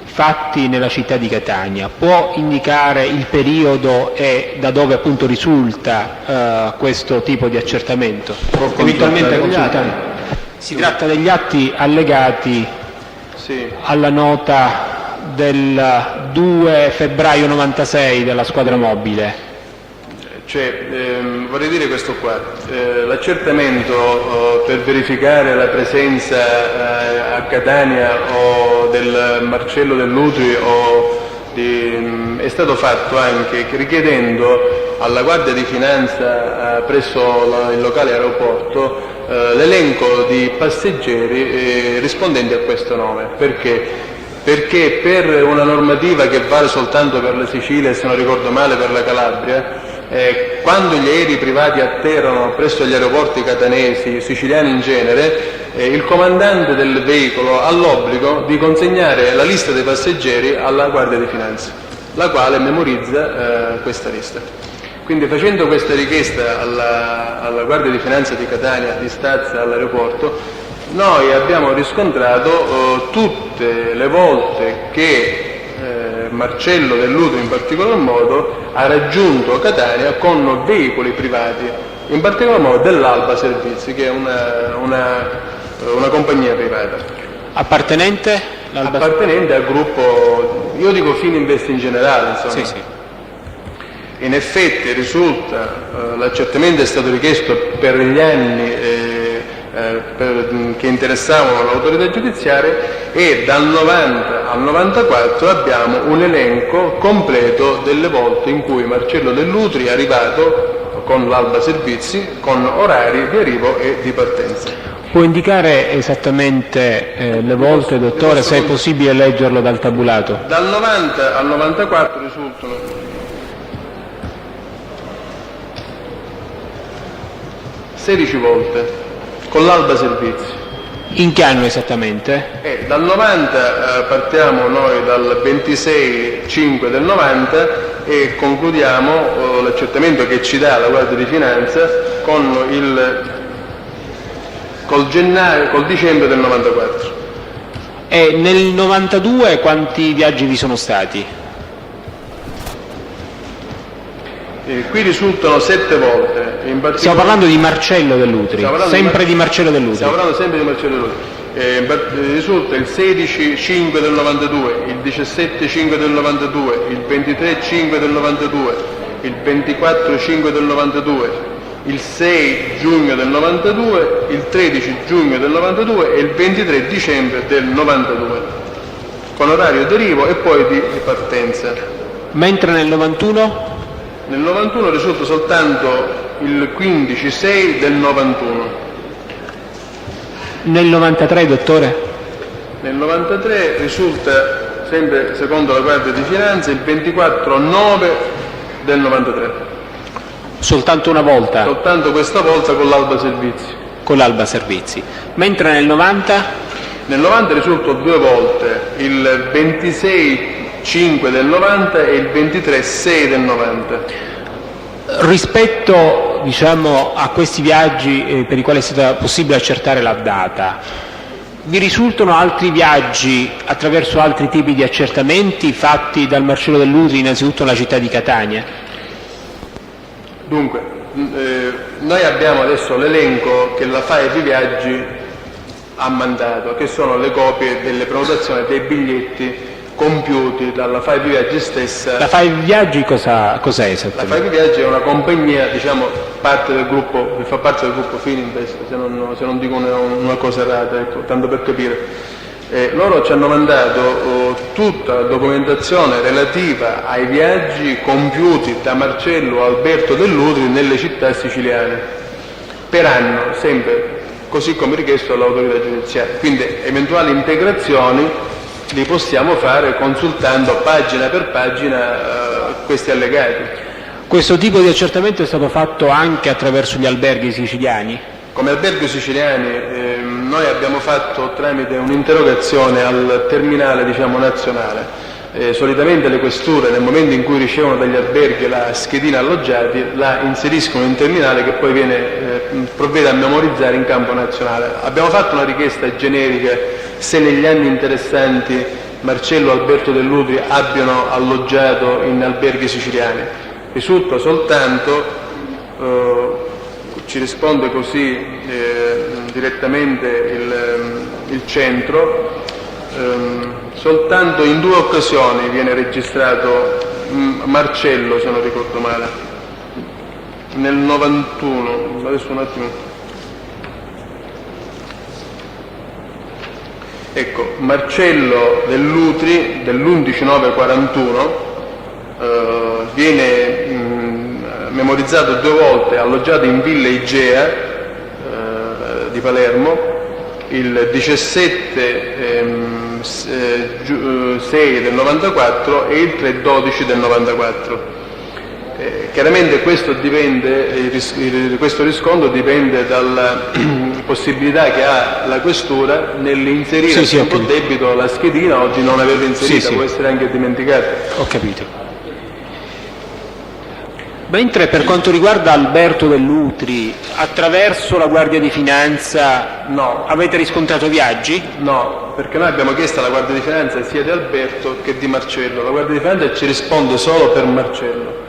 fatti nella città di Catania, può indicare il periodo e da dove appunto risulta questo tipo di accertamento? Eventualmente consultare. Si tratta degli atti allegati alla nota del 2 febbraio 96 della squadra mobile. Vorrei dire questo qua, l'accertamento per verificare la presenza a Catania o del Marcello Dell'Utri è stato fatto anche richiedendo alla Guardia di Finanza presso il locale aeroporto l'elenco di passeggeri rispondenti a questo nome. Perché? Perché per una normativa che vale soltanto per la Sicilia e, se non ricordo male, per la Calabria, quando gli aerei privati atterrano presso gli aeroporti catanesi, siciliani in genere, il comandante del veicolo ha l'obbligo di consegnare la lista dei passeggeri alla Guardia di Finanza, la quale memorizza questa lista. Quindi, facendo questa richiesta alla Guardia di Finanza di Catania, di Stazza, all'aeroporto, noi abbiamo riscontrato tutte le volte che Marcello Dell'Utri in particolar modo ha raggiunto Catania con veicoli privati, in particolar modo dell'Alba Servizi, che è una compagnia privata. Appartenente al gruppo, io dico Fininvest in generale, insomma. Sì, sì. In effetti risulta, l'accertamento è stato richiesto per gli anni che interessavano l'autorità giudiziaria, e dal 90 al 94 abbiamo un elenco completo delle volte in cui Marcello Dell'Utri è arrivato con l'Alba Servizi, con orari di arrivo e di partenza. Può indicare esattamente le volte, dottore, se è possibile leggerlo dal tabulato? Dal 90 al 94 risultano 16 volte con l'Alba Servizi. In che anno esattamente? Dal 90 partiamo noi dal 26/5 del 90 e concludiamo l'accertamento che ci dà la Guardia di Finanza col dicembre del 94. E nel 92 quanti viaggi vi sono stati? Qui risultano 7 volte. Stiamo parlando di Marcello Dell'Utri, sempre di Marcello Dell'Utri. Stiamo parlando sempre di Marcello Dell'Utri. Risulta il 16/5 del 92, il 17/5 del 92, il 23/5 del 92, il 24/5 del 92, il 6 giugno del 92, il 13 giugno del 92 e il 23 dicembre del 92, con orario di arrivo e poi di partenza. Mentre nel 91? Nel 91 risulta soltanto il 15/6 del 91. Nel 93, dottore? Nel 93 risulta, sempre secondo la Guardia di Finanza, il 24/9 del 93. Soltanto una volta? Soltanto questa volta con l'Alba Servizi. Con l'Alba Servizi. Mentre nel 90? Nel 90 risulta 2 volte, il 26/5 del 90 e il 23/6 del 90. Rispetto, a questi viaggi per i quali è stata possibile accertare la data, vi risultano altri viaggi attraverso altri tipi di accertamenti fatti dal Marcello Dell'Utri innanzitutto nella città di Catania? Dunque, noi abbiamo adesso l'elenco che la FAEV Viaggi ha mandato, che sono le copie delle prenotazioni dei biglietti compiuti dalla FAEV Viaggi stessa. La FAEV Viaggi cos'è esattamente? La FAEV Viaggi è una compagnia, parte del gruppo, che fa parte del gruppo Fininvest, se non dico una cosa errata, ecco, tanto per capire. Loro ci hanno mandato tutta la documentazione relativa ai viaggi compiuti da Marcello Alberto Dell'Utri nelle città siciliane, per anno, sempre così come richiesto dall'autorità giudiziaria. Quindi eventuali integrazioni li possiamo fare consultando pagina per pagina questi allegati. Questo tipo di accertamento è stato fatto anche attraverso gli alberghi siciliani? Come alberghi siciliani noi abbiamo fatto tramite un'interrogazione al terminale nazionale. Solitamente le questure, nel momento in cui ricevono dagli alberghi la schedina alloggiati, la inseriscono in terminale che poi provvede a memorizzare in campo nazionale. Abbiamo fatto una richiesta generica se negli anni interessanti Marcello Alberto Dell'Utri abbiano alloggiato in alberghi siciliani. Risulta soltanto, ci risponde così direttamente il centro, soltanto in 2 occasioni viene registrato Marcello, se non ricordo male. nel 91, adesso un attimo. Ecco, Marcello Dell'Utri dell'11/9/41 viene memorizzato 2 volte, alloggiato in Villa Igea di Palermo, il 17/6 del 94 e il 3/12 del 94. Chiaramente questo riscontro dipende dalla possibilità che ha la questura nell'inserire a tempo debito la schedina, oggi non averla inserita, può essere anche dimenticata. Ho capito. Mentre per quanto riguarda Alberto Dell'Utri, attraverso la Guardia di Finanza avete riscontrato viaggi? No, perché noi abbiamo chiesto alla Guardia di Finanza sia di Alberto che di Marcello. La Guardia di Finanza ci risponde solo per Marcello,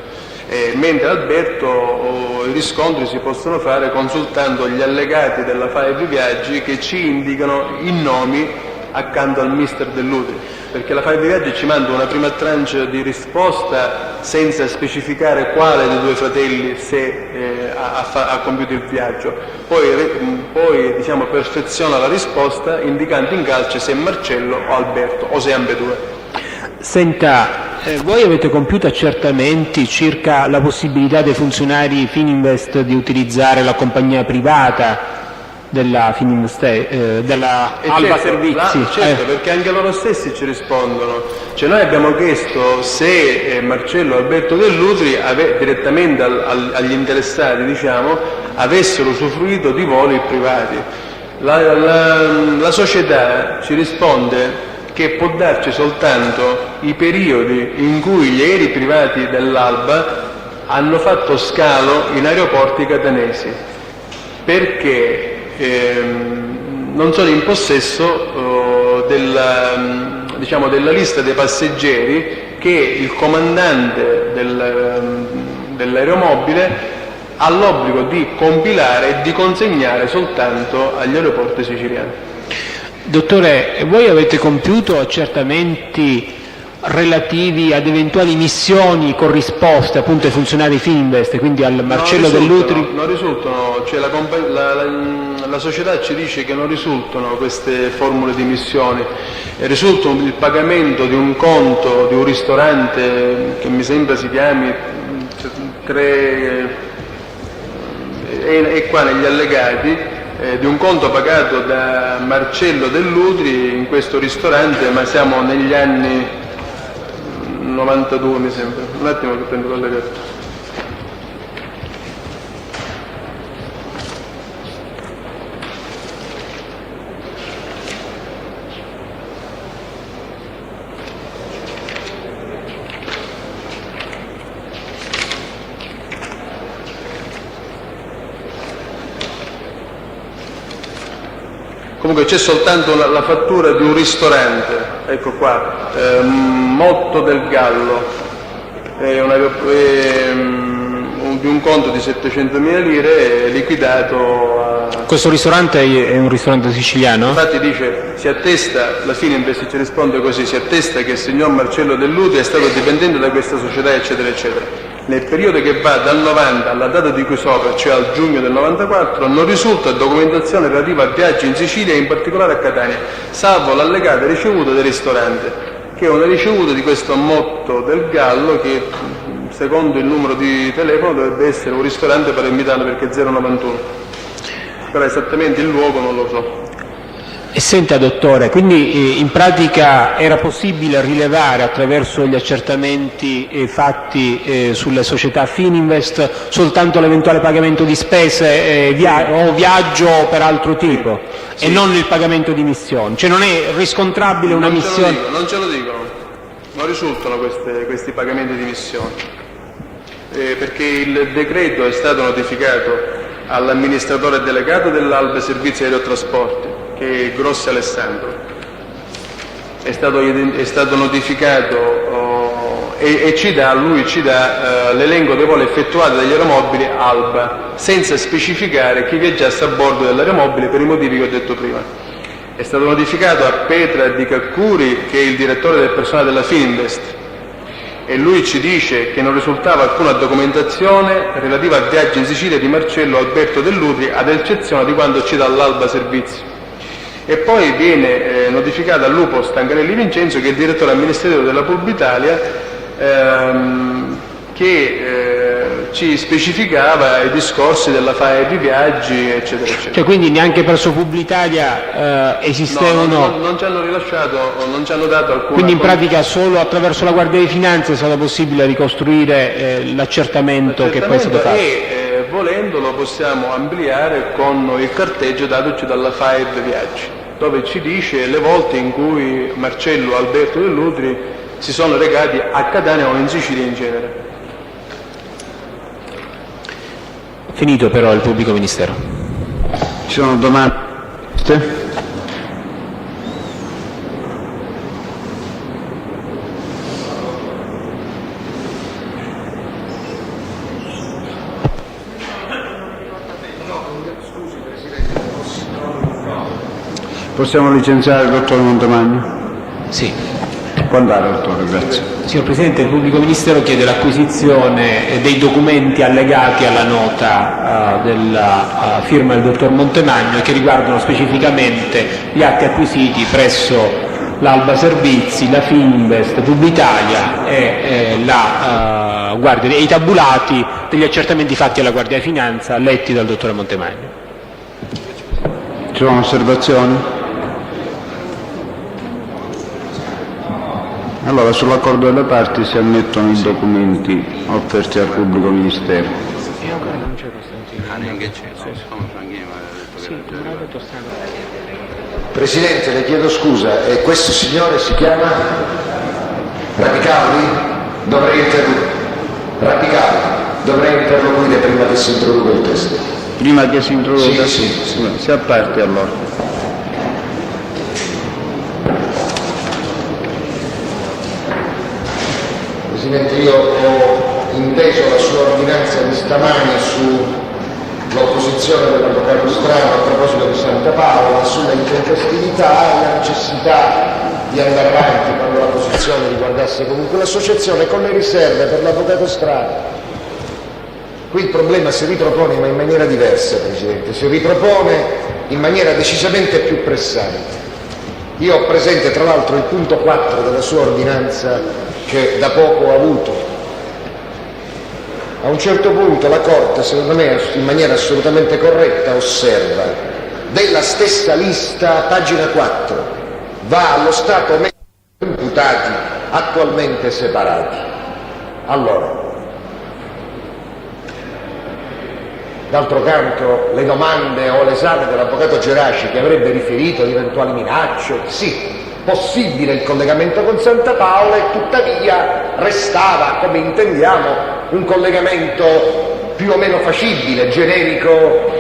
mentre Alberto i riscontri si possono fare consultando gli allegati della Five Viaggi che ci indicano i nomi accanto al mister Dell'Utri, perché la Five Viaggi ci manda una prima tranche di risposta senza specificare quale dei 2 fratelli ha compiuto il viaggio, poi diciamo perfeziona la risposta indicando in calce se è Marcello o Alberto o se è ambedue. Senta, voi avete compiuto accertamenti circa la possibilità dei funzionari Fininvest di utilizzare la compagnia privata della Fininvest, della Alba Servizi? Certo, perché anche loro stessi ci rispondono. Cioè, noi abbiamo chiesto se Marcello e Alberto Dell'Utri direttamente agli interessati, diciamo, avessero usufruito di voli privati. La società ci risponde che può darci soltanto i periodi in cui gli aerei privati dell'Alba hanno fatto scalo in aeroporti catanesi, perché non sono in possesso della lista dei passeggeri che il comandante dell'aeromobile ha l'obbligo di compilare e di consegnare soltanto agli aeroporti siciliani. Dottore, voi avete compiuto accertamenti relativi ad eventuali missioni corrisposte appunto ai funzionari Fininvest, quindi al Marcello Dell'Utri? Non risultano, cioè la società ci dice che non risultano queste formule di missioni, risulta il pagamento di un conto di un ristorante che mi sembra si chiami e qua negli allegati, di un conto pagato da Marcello Dell'Utri in questo ristorante, ma siamo negli anni 92 mi sembra. Un attimo che prendo l'allegato. Comunque c'è soltanto la fattura di un ristorante, ecco qua, Motto del Gallo, di un conto di 700.000 lire liquidato a... Questo ristorante è un ristorante siciliano? Infatti dice, si attesta, la Fininvest ci risponde così, si attesta che il signor Marcello Dell'Utri è stato dipendente da questa società, eccetera, eccetera. Nel periodo che va dal 90 alla data di cui sopra, cioè al giugno del 94, non risulta documentazione relativa a viaggi in Sicilia e in particolare a Catania, salvo l'allegata ricevuta del ristorante, che è una ricevuta di questo Motto del Gallo che secondo il numero di telefono dovrebbe essere un ristorante palermitano perché è 091. Però esattamente il luogo non lo so. E senta dottore, quindi in pratica era possibile rilevare attraverso gli accertamenti fatti sulle società Fininvest soltanto l'eventuale pagamento di spese o viaggio per altro tipo, e non il pagamento di missioni? Cioè non è riscontrabile una missione? Non ce lo dicono, non risultano questi pagamenti di missioni, perché il decreto è stato notificato all'amministratore delegato dell'Alba Servizi Aerotrasporti, che è Grossi Alessandro, è stato notificato e lui ci dà l'elenco dei voli effettuati dagli aeromobili Alba, senza specificare chi viaggiasse a bordo dell'aeromobile per i motivi che ho detto prima. È stato notificato a Petra Di Caccuri, che è il direttore del personale della Fininvest, e lui ci dice che non risultava alcuna documentazione relativa al viaggio in Sicilia di Marcello Alberto Dell'Utri, ad eccezione di quanto cita all'Alba Servizi. E poi viene notificato a Lupo Stangarelli Vincenzo, che è il direttore amministrativo della Publitalia, che ci specificava i discorsi della FAE di viaggi, eccetera, eccetera. Cioè, quindi neanche presso Publitalia esistevano... No, non ci hanno rilasciato, non ci hanno dato alcuna... Quindi in pratica solo attraverso la Guardia di Finanza è stato possibile ricostruire l'accertamento che poi è stato fatto. E volendolo possiamo ampliare con il carteggio datoci dalla FAE di viaggi, dove ci dice le volte in cui Marcello Alberto Dell'Utri si sono recati a Catania o in Sicilia in genere. Finito però il pubblico ministero. Ci sono domande? Possiamo licenziare il dottor Montemagno? Sì. Può andare, dottore, grazie. Signor Presidente, il pubblico ministero chiede l'acquisizione dei documenti allegati alla nota della firma del dottor Montemagno, che riguardano specificamente gli atti acquisiti presso l'Alba Servizi, la Fininvest, Publitalia e la Guardia, e i tabulati degli accertamenti fatti alla Guardia di Finanza letti dal dottore Montemagno. Ci sono osservazioni? Allora, sull'accordo delle parti si ammettono i documenti offerti al pubblico ministero. Presidente, le chiedo scusa, e questo signore si chiama Rapicalli? Dovrei interloquire prima che si introduca il testo. Prima che si introduca? Sì. Si apparti allora. Presidente, io ho inteso la sua ordinanza di stamani sull'opposizione dell'avvocato Strano a proposito di Santa Paola, sulla intempestività e la necessità di andare avanti quando la posizione riguardasse comunque l'associazione, con le riserve per l'avvocato Strano. Qui il problema si ripropone ma in maniera diversa, Presidente, si ripropone in maniera decisamente più pressante. Io ho presente tra l'altro il punto 4 della sua ordinanza che da poco ho avuto. A un certo punto la Corte, secondo me in maniera assolutamente corretta, osserva: della stessa lista, pagina 4, va allo Stato imputati attualmente separati. Allora, d'altro canto, le domande o l'esame dell'avvocato Geraci, che avrebbe riferito di eventuali minacce, sì, possibile il collegamento con Santa Paola, e tuttavia restava, come intendiamo, un collegamento più o meno facibile, generico.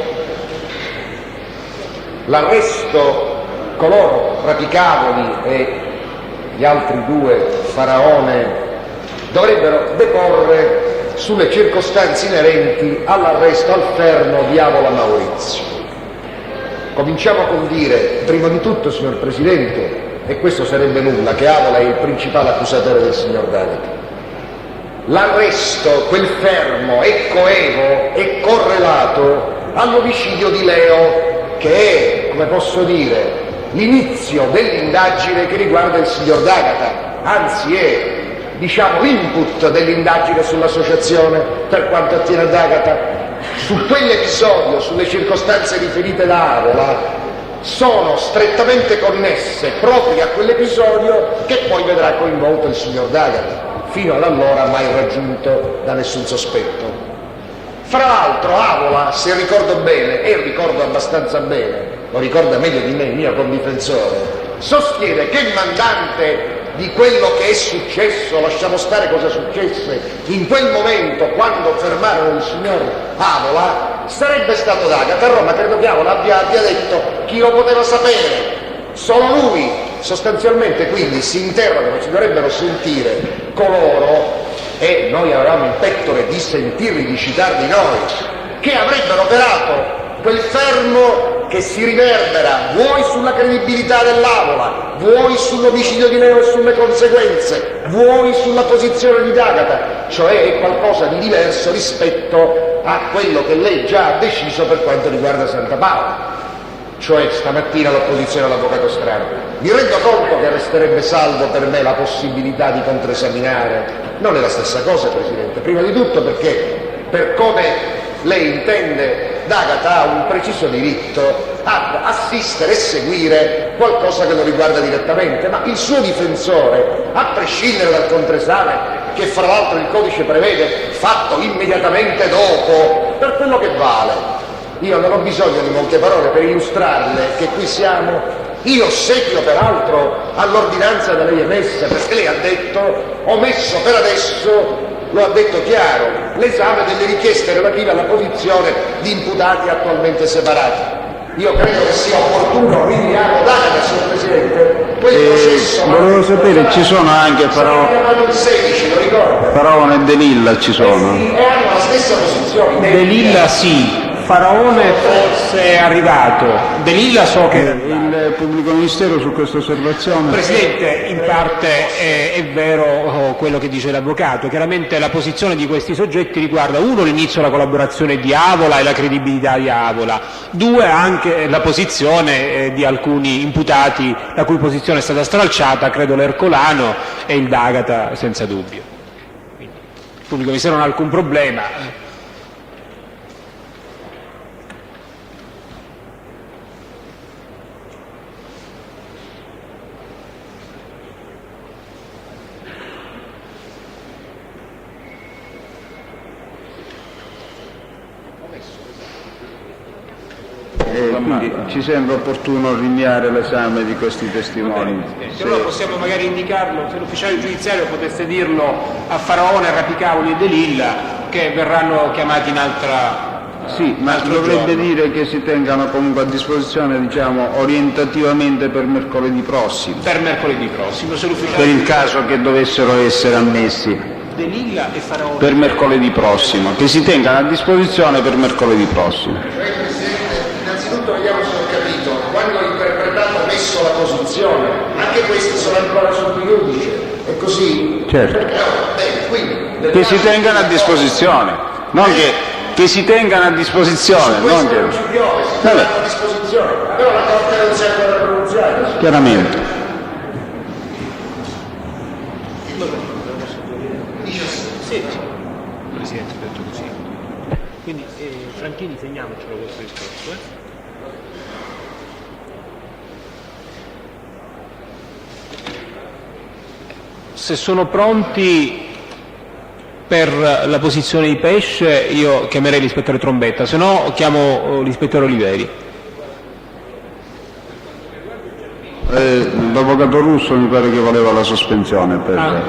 L'arresto, coloro, Rapicavoli e gli altri due, Faraone, dovrebbero deporre sulle circostanze inerenti all'arresto, al fermo di Avola Maurizio. Cominciamo col dire, prima di tutto, signor Presidente, e questo sarebbe nulla, che Avola è il principale accusatore del signor D'Agata. L'arresto, quel fermo, è coevo e correlato all'omicidio di Leo, che è, come posso dire, l'inizio dell'indagine che riguarda il signor D'Agata, anzi è, diciamo, l'input dell'indagine sull'associazione per quanto attiene a D'Agata. Su quell'episodio, sulle circostanze riferite da Avola, sono strettamente connesse proprio a quell'episodio che poi vedrà coinvolto il signor D'Agata, fino ad allora mai raggiunto da nessun sospetto. Fra l'altro Avola, se ricordo bene, e ricordo abbastanza bene, lo ricorda meglio di me il mio condifensore, sostiene che il mandante di quello che è successo, lasciamo stare cosa successe, in quel momento quando fermarono il signor Avola, sarebbe stato D'Agata. A Roma credo che Avola abbia detto: chi lo poteva sapere? Solo lui. Sostanzialmente quindi si interrogano, ci dovrebbero sentire coloro, e noi avevamo il pettore di sentirli, di citarli noi, che avrebbero operato quel fermo che si riverbera vuoi sulla credibilità dell'Aula, vuoi sull'omicidio di Leo e sulle conseguenze, vuoi sulla posizione di D'Agata, cioè è qualcosa di diverso rispetto a quello che lei già ha deciso per quanto riguarda Santa Paola. Cioè stamattina l'opposizione all'avvocato Strano. Mi rendo conto che resterebbe salvo per me la possibilità di controesaminare. Non è la stessa cosa, Presidente. Prima di tutto perché, per come lei intende, D'Agata ha un preciso diritto ad assistere e seguire qualcosa che lo riguarda direttamente, ma il suo difensore, a prescindere dal controesame, che fra l'altro il codice prevede fatto immediatamente dopo, per quello che vale. Io non ho bisogno di molte parole per illustrarle che qui siamo. Io ossequio peraltro all'ordinanza da lei emessa, perché lei ha detto, ho messo per adesso, lo ha detto chiaro, l'esame delle richieste relative alla posizione di imputati attualmente separati. Io credo che sia opportuno rinviare D'Agata, signor Presidente, quel processo. Volevo sapere, ci sono anche il 16, lo ricordo. Faraone e De Lilla ci sono? E hanno la stessa posizione. De Lilla sì, Faraone forse è arrivato, De Lilla so che... Il pubblico ministero su questa osservazione? Presidente, in parte è vero quello che dice l'avvocato, chiaramente la posizione di questi soggetti riguarda uno l'inizio della collaborazione di Avola e la credibilità di Avola, due anche la posizione di alcuni imputati la cui posizione è stata stralciata, credo l'Ercolano e il D'Agata senza dubbio. Quindi, il pubblico ministero non ha alcun problema. Quindi ci sembra opportuno rinviare l'esame di questi testimoni. Se no possiamo magari indicarlo, se l'ufficiale giudiziario potesse dirlo a Faraone, Rapicavoli e De Lilla, che verranno chiamati in altra... Sì, ma dovrebbe dire che si tengano comunque a disposizione, diciamo, orientativamente per mercoledì prossimo. Per mercoledì prossimo, se l'ufficiale... Per il caso che dovessero essere ammessi. De Lilla e Faraone. Per mercoledì prossimo, che si tengano a disposizione per mercoledì prossimo. Innanzitutto vediamo se ho capito, quando ho interpretato messo la posizione, anche questi sono ancora sotto giudice, è così? Certo. Bene, quindi, che si tengano a disposizione, non che si tengano a disposizione, non che... non ci piove, si tengano a disposizione, però la Corte non si è ancora pronunciata. Chiaramente. Sì, Presidente, ho detto così. Quindi Franchini segniamocelo questo discorso. Se sono pronti per la posizione di Pesce io chiamerei l'ispettore Trombetta, se no chiamo l'ispettore Oliveri. L'avvocato Russo mi pare che voleva la sospensione per...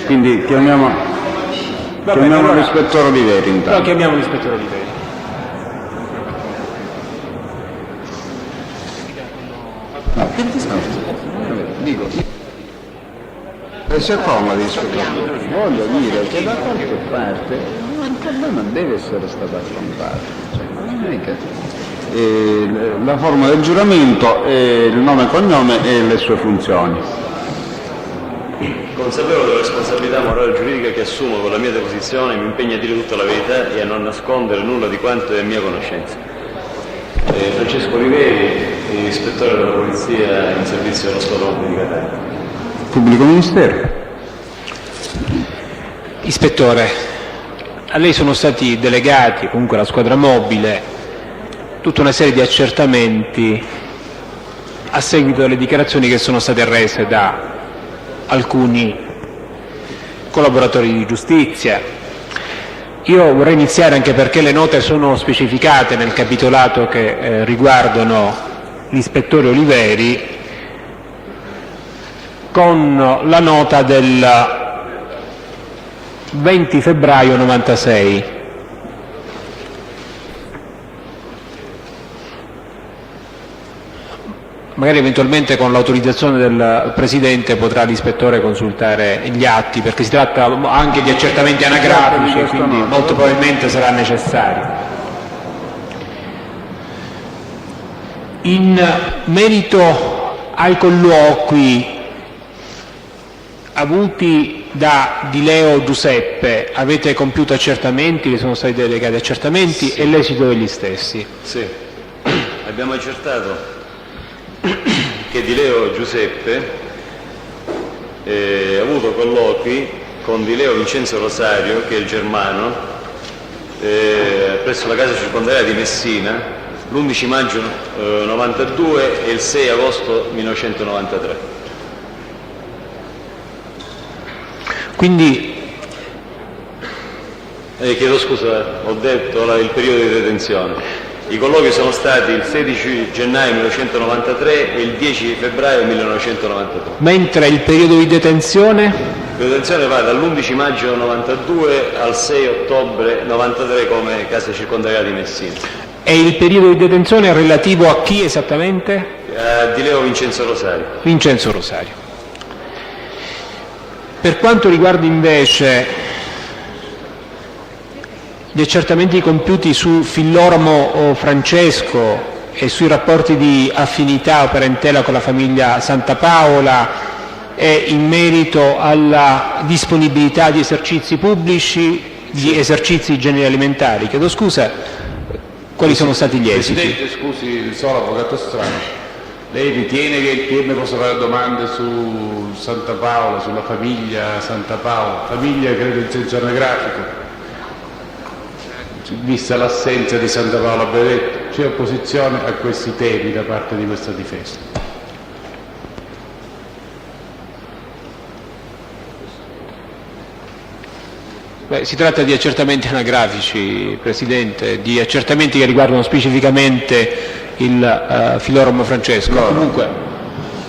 Quindi chiamiamo allora, l'ispettore Oliveri intanto. No, chiamiamo l'ispettore Oliveri. Dico, si accomodi, voglio dire che da qualche parte il problema deve essere stato affrontato. Cioè, non è che, la forma del giuramento, il nome e cognome e le sue funzioni. Consapevole della responsabilità morale e giuridica che assumo con la mia deposizione, mi impegno a dire tutta la verità e a non nascondere nulla di quanto è a mia conoscenza. Francesco Oliveri, ispettore della polizia in servizio dello squadrone di Catania. Pubblico ministero. Ispettore, a lei sono stati delegati, comunque la squadra mobile, tutta una serie di accertamenti a seguito delle dichiarazioni che sono state rese da alcuni collaboratori di giustizia. Io vorrei iniziare, anche perché le note sono specificate nel capitolato che riguardano l'ispettore Oliveri, con la nota del 20 febbraio 96. Magari eventualmente con l'autorizzazione del Presidente potrà l'ispettore consultare gli atti, perché si tratta anche di accertamenti anagrafici, quindi molto probabilmente sarà necessario. In merito ai colloqui avuti da Di Leo Giuseppe, avete compiuto accertamenti, vi sono stati delegati accertamenti, e l'esito degli stessi? Sì, abbiamo accertato che Di Leo Giuseppe ha avuto colloqui con Di Leo Vincenzo Rosario, che è il germano, presso la casa circondariale di Messina l'11 maggio 92 e il 6 agosto 1993. Quindi chiedo scusa, ho detto il periodo di detenzione. I colloqui sono stati il 16 gennaio 1993 e il 10 febbraio 1993. Mentre il periodo di detenzione? La detenzione va dall'11 maggio 92 al 6 ottobre 93 come casa circondariale di Messina. E il periodo di detenzione è relativo a chi esattamente? Di Leo Vincenzo Rosario. Vincenzo Rosario. Per quanto riguarda invece gli accertamenti compiuti su Filormo Francesco e sui rapporti di affinità o parentela con la famiglia Santapaola e in merito alla disponibilità di esercizi pubblici, di esercizi generi alimentari, chiedo scusa, quali sono stati gli esiti? Presidente, scusi, solo avvocato Strano. Lei ritiene che il PM possa fare domande su Santa Paola, sulla famiglia Santa Paola, famiglia credo in senso anagrafico, vista l'assenza di Santa Paola Benedetto? C'è opposizione a questi temi da parte di questa difesa? Beh, si tratta di accertamenti anagrafici, Presidente, di accertamenti che riguardano specificamente il Filormo Francesco. No. Comunque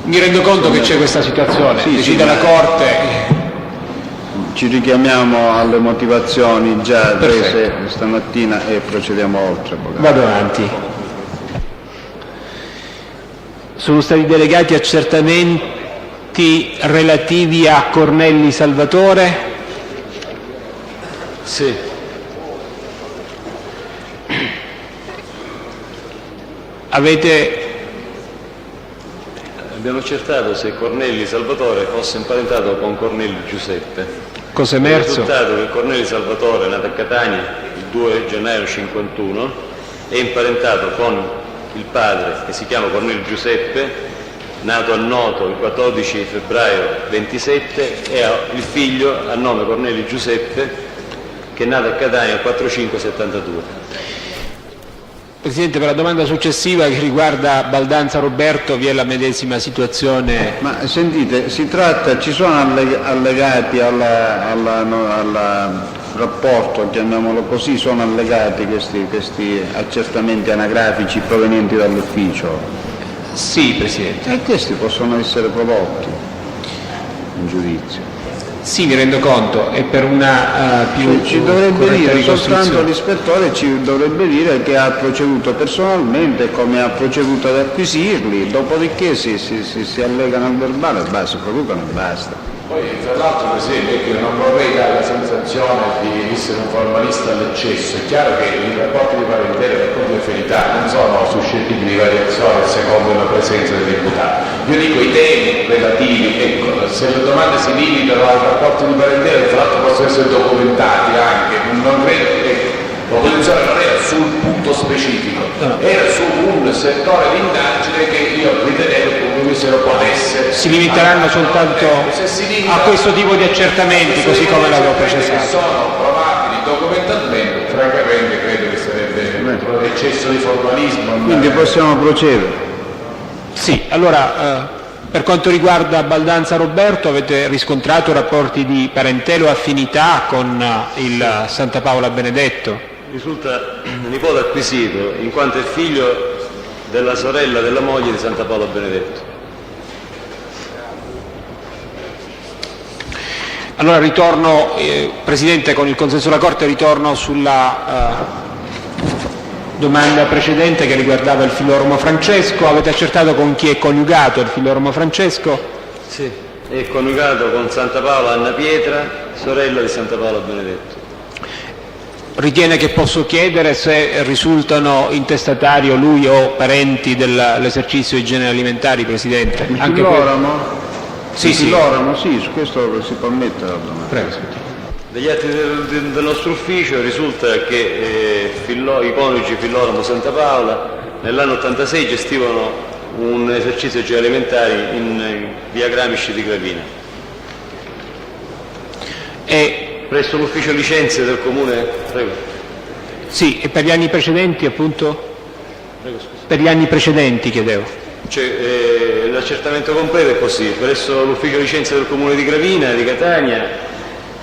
mi rendo conto che c'è questa situazione, decide la Corte. Ci richiamiamo alle motivazioni già rese stamattina e procediamo oltre. Vado avanti. Sono stati delegati accertamenti relativi a Cornelli Salvatore? Sì. Abbiamo accertato se Cornelli Salvatore fosse imparentato con Cornelli Giuseppe. Cosa è emerso? Il risultato che Cornelli Salvatore, nato a Catania il 2 gennaio 51, è imparentato con il padre, che si chiama Cornelli Giuseppe, nato a Noto il 14 febbraio 27, e il figlio a nome Cornelli Giuseppe, che è nato a Catania il 4/5/72. Presidente, per la domanda successiva che riguarda Baldanza Roberto vi è la medesima situazione? Ma sentite, ci sono allegati al rapporto, chiamiamolo così, sono allegati questi accertamenti anagrafici provenienti dall'ufficio? Sì, Presidente. E questi possono essere prodotti in giudizio? Sì, mi rendo conto, e per una più ci dovrebbe dire, ricostruzione. soltanto l'ispettore ci dovrebbe dire che ha proceduto personalmente, come ha proceduto ad acquisirli, dopodiché si allegano al verbale, si producono e basta. Poi tra l'altro, Presidente, io non vorrei dare la sensazione di essere un formalista all'eccesso. È chiaro che i rapporti di parentela e i rapporti di affinità non sono suscettibili di variazione secondo la presenza del imputato. Io dico i temi relativi, ecco, se le domande si limitano ai rapporti di parentela, tra l'altro possono essere documentati anche, non credo che l'opposizione non era sul punto specifico, era su un settore di indagine che io ritenevo che il Ministero potesse. Si limiteranno soltanto a questo tipo di accertamenti, così come l'avevo precisato. Se sono probabili documentalmente, francamente credo che sarebbe un eccesso di formalismo. Quindi possiamo procedere? Sì, allora per quanto riguarda Baldanza Roberto, avete riscontrato rapporti di parentela o affinità con il Santa Paola Benedetto? Risulta nipote acquisito, in quanto è figlio della sorella della moglie di Santa Paola Benedetto. Allora ritorno, Presidente, con il consenso della Corte ritorno sulla domanda precedente che riguardava il Filormo Francesco. Avete accertato con chi è coniugato il Filormo Francesco? Sì, è coniugato con Santa Paola Anna Pietra, sorella di Santa Paola Benedetto. Ritiene che posso chiedere se risultano intestatario lui o parenti dell'esercizio di generi alimentari, Presidente? Anche Sì, sì. Sì, su questo si può mettere la domanda. Prego. Dagli atti del nostro ufficio risulta che i coniugi Filloramo Santa Paola nell'anno 86 gestivano un esercizio di generi alimentari in via Gramsci di Gravina. Presso l'ufficio licenze del comune. Prego. Sì, e per gli anni precedenti, appunto? Prego, scusa. Per gli anni precedenti chiedevo. L'accertamento completo è così: presso l'ufficio licenze del comune di Gravina, di Catania,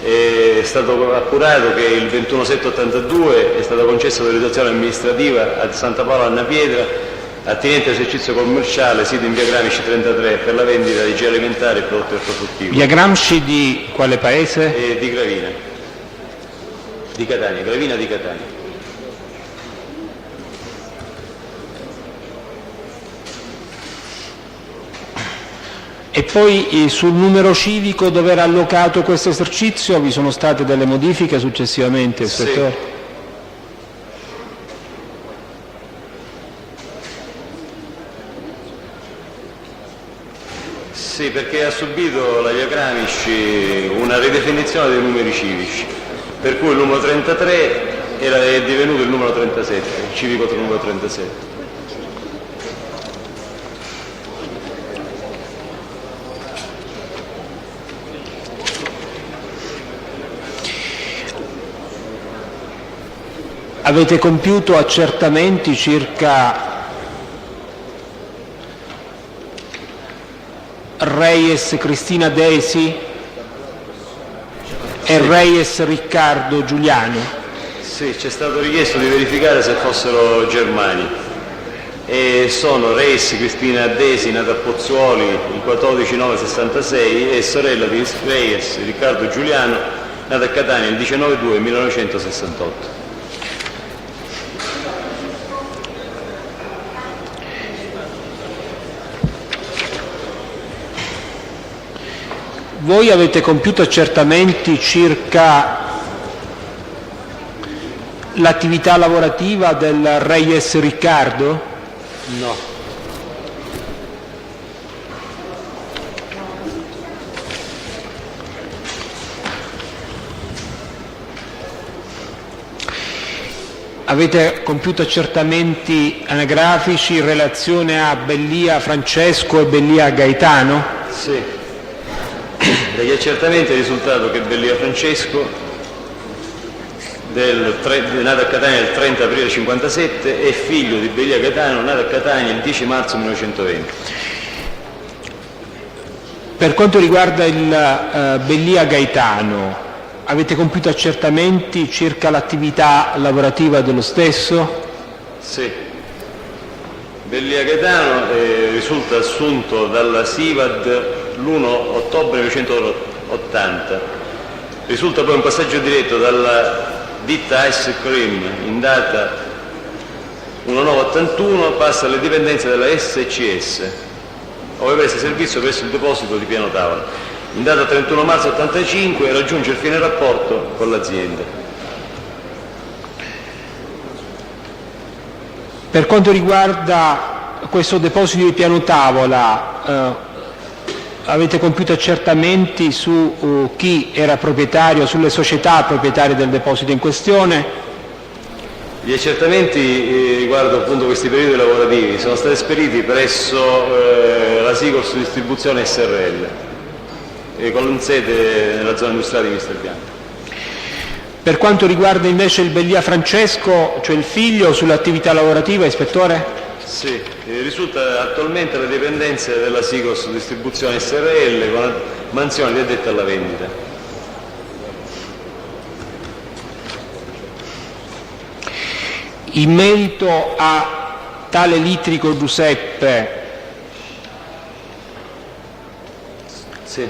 è stato appurato che il 21/7/82 è stata concessa l'autorizzazione amministrativa a Santa Paola Anna Pietra, attinente esercizio commerciale, sito in via Gramsci 33, per la vendita di generi alimentari e prodotti ortofrutticoli. Via Gramsci di quale paese? Di Gravina, di Catania, Gravina di Catania. E poi sul numero civico dove era allocato questo esercizio vi sono state delle modifiche successivamente, Ispettore? Sì, perché ha subito la via Gramsci una ridefinizione dei numeri civici, per cui il numero 33 è divenuto il numero 37, il civico numero 37. Avete compiuto accertamenti circa Reyes Cristina Desi e Reyes Riccardo Giuliano? Sì, ci è stato richiesto di verificare se fossero germani. E sono Reyes Cristina Desi, nata a Pozzuoli il 14/9/66, e sorella di Reyes Riccardo Giuliano, nata a Catania il 19/2/1968. Voi avete compiuto accertamenti circa l'attività lavorativa del Reyes Riccardo? No. Avete compiuto accertamenti anagrafici in relazione a Bellia Francesco e Bellia Gaetano? Sì. Dagli accertamenti è risultato che Bellia Francesco, nato a Catania il 30 aprile 1957, è figlio di Bellia Gaetano, nato a Catania il 10 marzo 1920. Per quanto riguarda il Bellia Gaetano, avete compiuto accertamenti circa l'attività lavorativa dello stesso? Sì. Bellia Gaetano risulta assunto dalla SIVAD l'1 ottobre 1980. Risulta poi un passaggio diretto dalla ditta Ice Cream in data 1/9/81, passa alle dipendenze della SCS, ove presta servizio presso il deposito di Piano Tavola. In data 31 marzo 1985 raggiunge il fine rapporto con l'azienda. Per quanto riguarda questo deposito di Piano Tavola, avete compiuto accertamenti su chi era proprietario, sulle società proprietarie del deposito in questione? Gli accertamenti riguardo appunto questi periodi lavorativi sono stati esperiti presso la Sigos Distribuzione SRL, con sede nella zona industriale di Misterbianco. Per quanto riguarda invece il Bellia Francesco, cioè il figlio, sull'attività lavorativa, Ispettore? Sì, risulta attualmente alle dipendenze della Sigos Distribuzione SRL con mansione di addetta alla vendita. In merito a tale Litrico Giuseppe, sì.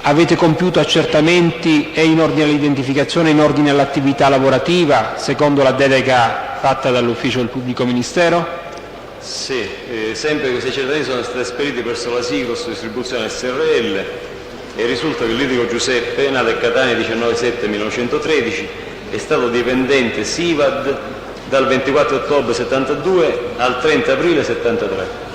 Avete compiuto accertamenti e in ordine all'identificazione, in ordine all'attività lavorativa, secondo la delega fatta dall'Ufficio del Pubblico Ministero? Sì, sempre questi accertamenti sono stati esperiti presso la Sigos Distribuzione SRL e risulta che il Litrico Giuseppe, nato a Catania il 19/7/1913, è stato dipendente SIVAD dal 24 ottobre 72 al 30 aprile 73.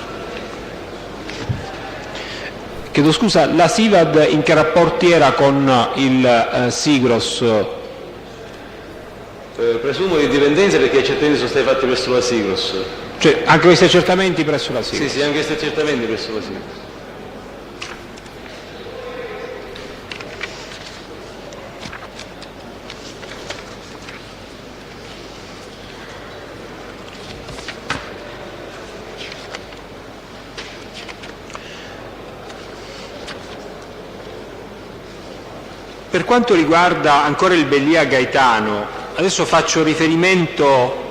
Chiedo scusa, la SIVAD in che rapporti era con il Sigros? Presumo di dipendenza perché gli accertamenti sono stati fatti presso la Sigros. Cioè, anche questi accertamenti presso la Sigros? Sì, anche questi accertamenti presso la Sigros. Per quanto riguarda ancora il Bellia Gaetano, adesso faccio riferimento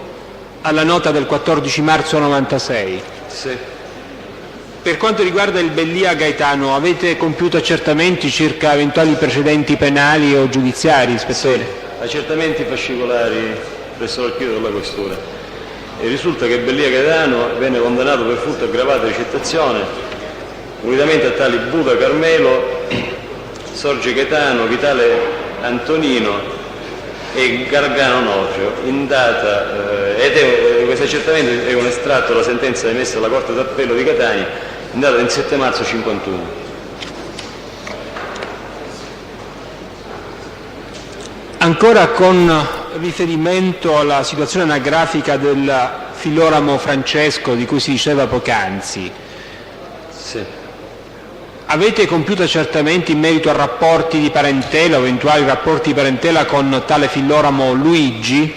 alla nota del 14 marzo 96. Sì. Per quanto riguarda il Bellia Gaetano, avete compiuto accertamenti circa eventuali precedenti penali o giudiziari, ispettore? Sì, accertamenti fascicolari presso l'archivio della questura. E risulta che Bellia Gaetano venne condannato per furto aggravato e ricettazione, unitamente a tali Buda Carmelo, Sorge Gaetano, Vitale Antonino e Gargano Nofrio, in data, questo accertamento è un estratto della sentenza emessa dalla Corte d'Appello di Catania in data 27 marzo 51. Ancora con riferimento alla situazione anagrafica del Filoramo Francesco di cui si diceva poc'anzi, sì. Avete compiuto accertamenti in merito a rapporti di parentela o eventuali rapporti di parentela con tale Filoramo Luigi?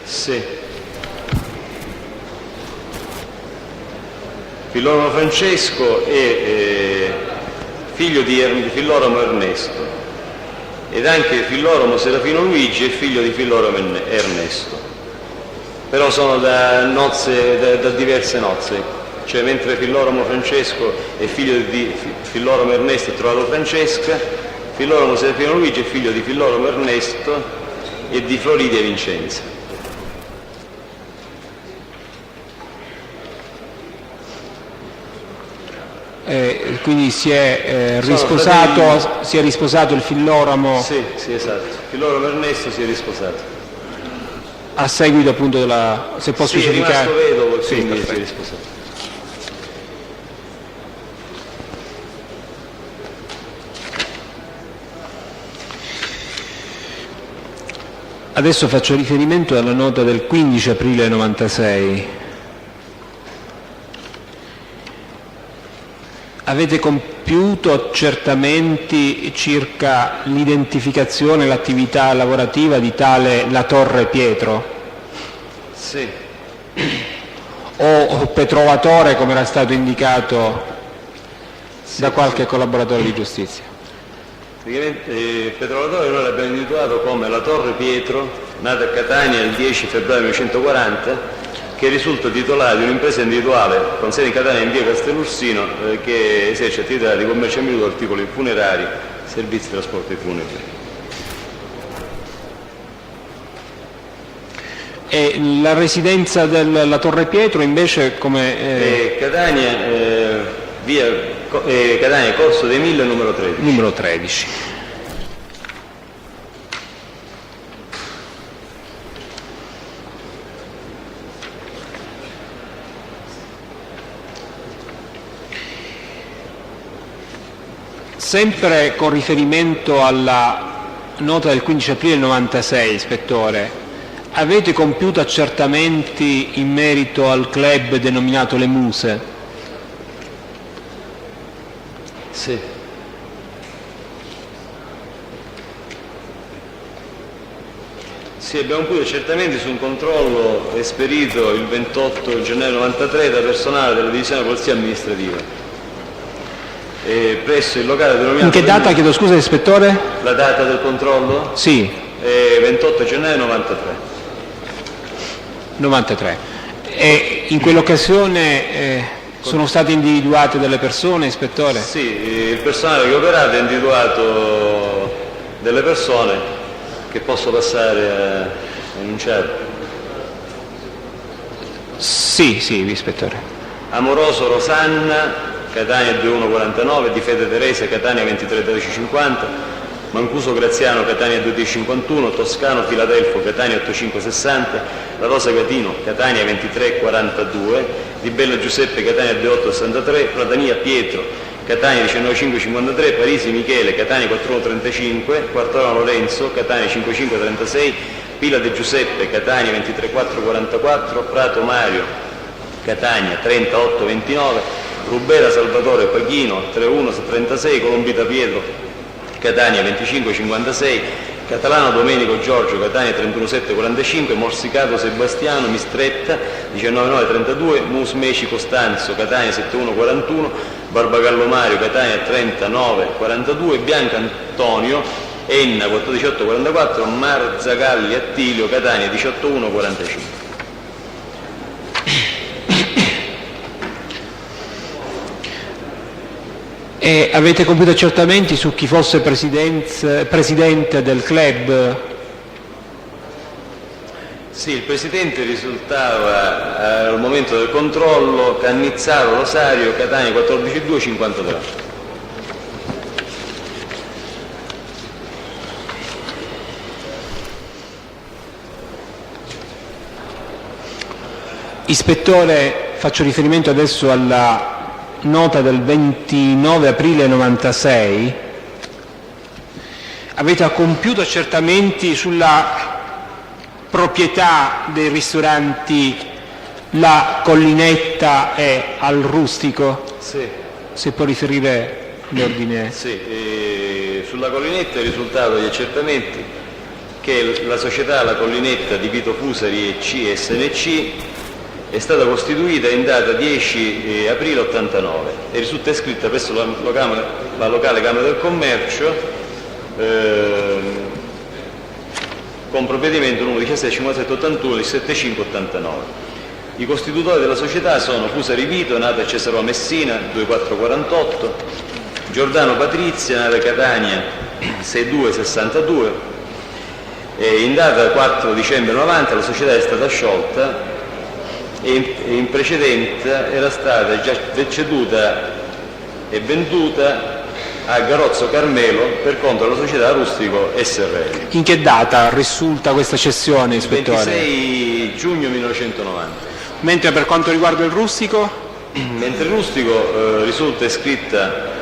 Sì. Filoramo Francesco è figlio di Filoramo Ernesto ed anche Filoramo Serafino Luigi è figlio di Filoramo Ernesto, però sono da diverse nozze. Cioè, mentre Filoramo Francesco è figlio di Filoramo Ernesto e trovato Francesca, Filoramo Serafino Luigi è figlio di Filoramo Ernesto e di Floridia Vincenza. Quindi si è risposato il Filoramo? Sì, esatto. Filoramo Ernesto si è risposato. A seguito appunto della... se può specificare? È rimasto vedovo e sì, quindi perfetto. si è risposato. Adesso faccio riferimento alla nota del 15 aprile 96. Avete compiuto accertamenti circa l'identificazione e l'attività lavorativa di tale La Torre Pietro? Sì. O Petrovatore, come era stato indicato da qualche collaboratore di giustizia? Praticamente Petrovatore noi l'abbiamo individuato come La Torre Pietro, nata a Catania il 10 febbraio 1940, che risulta titolare di un'impresa individuale con sede in Catania in via Castellursino che esercita attività di commerciamento di articoli funerari, servizi di trasporto funebri. E la residenza della Torre Pietro invece come... Catania, Catania, Corso dei Mille, numero 13. Numero 13. Sempre con riferimento alla nota del 15 aprile 96, ispettore, avete compiuto accertamenti in merito al club denominato Le Muse? Sì. Sì, abbiamo compiuto accertamenti su un controllo esperito il 28 gennaio 93 da personale della divisione della polizia amministrativa. Presso il locale denominato... In che data, chiedo scusa, ispettore? La data del controllo? Sì. 28 gennaio 93. 93. E in quell'occasione sono state individuate delle persone, ispettore? Sì, il personale che ha operato ha individuato delle persone che posso passare a enunciare. Sì, ispettore. Amoroso Rosanna, Catania 2149, Di Fede Teresa, Catania 231250, Mancuso Graziano Catania 2351, Toscano Filadelfo Catania 8560, La Rosa Catino Catania 2342, Di Bello Giuseppe Catania 2863, Platania Pietro Catania 19553, Parisi Michele Catania 4135, Quartarolo Lorenzo Catania 5536, Pila De Giuseppe Catania 23444, Prato Mario Catania 30829, Rubera Salvatore Pachino 3136, Colombita Pietro Catania 2556, Catalano Domenico Giorgio Catania 31745, Morsicato Sebastiano Mistretta 19932, Musmeci Costanzo Catania 7141, Barbagallo Mario Catania 3942, Bianca Antonio Enna 41844, Marzagalli Attilio Catania 18145. E avete compiuto accertamenti su chi fosse presidente del club? Sì, il presidente risultava al momento del controllo Cannizzaro Rosario Catania 14253. Ispettore, faccio riferimento adesso alla nota del 29 aprile 96, avete compiuto accertamenti sulla proprietà dei ristoranti La Collinetta e Al Rustico? Sì. Se può riferire l'ordine. Sì, sulla Collinetta è risultato dagli accertamenti che la società La Collinetta di Vito Fusari EC SNC è stata costituita in data 10 aprile 89 e risulta iscritta presso la locale Camera del Commercio con provvedimento numero 175781 di 7589. I costitutori della società sono Fusari Vito, nata a Cesaro Messina 2448, Giordano Patrizia, nata a Catania 6262, e in data 4 dicembre 90 la società è stata sciolta e in precedenza era stata già ceduta e venduta a Garozzo Carmelo per conto della società Rustico SRL. In che data risulta questa cessione, ispettore? 26 giugno 1990. Mentre per quanto riguarda il Rustico? Mentre il Rustico risulta iscritta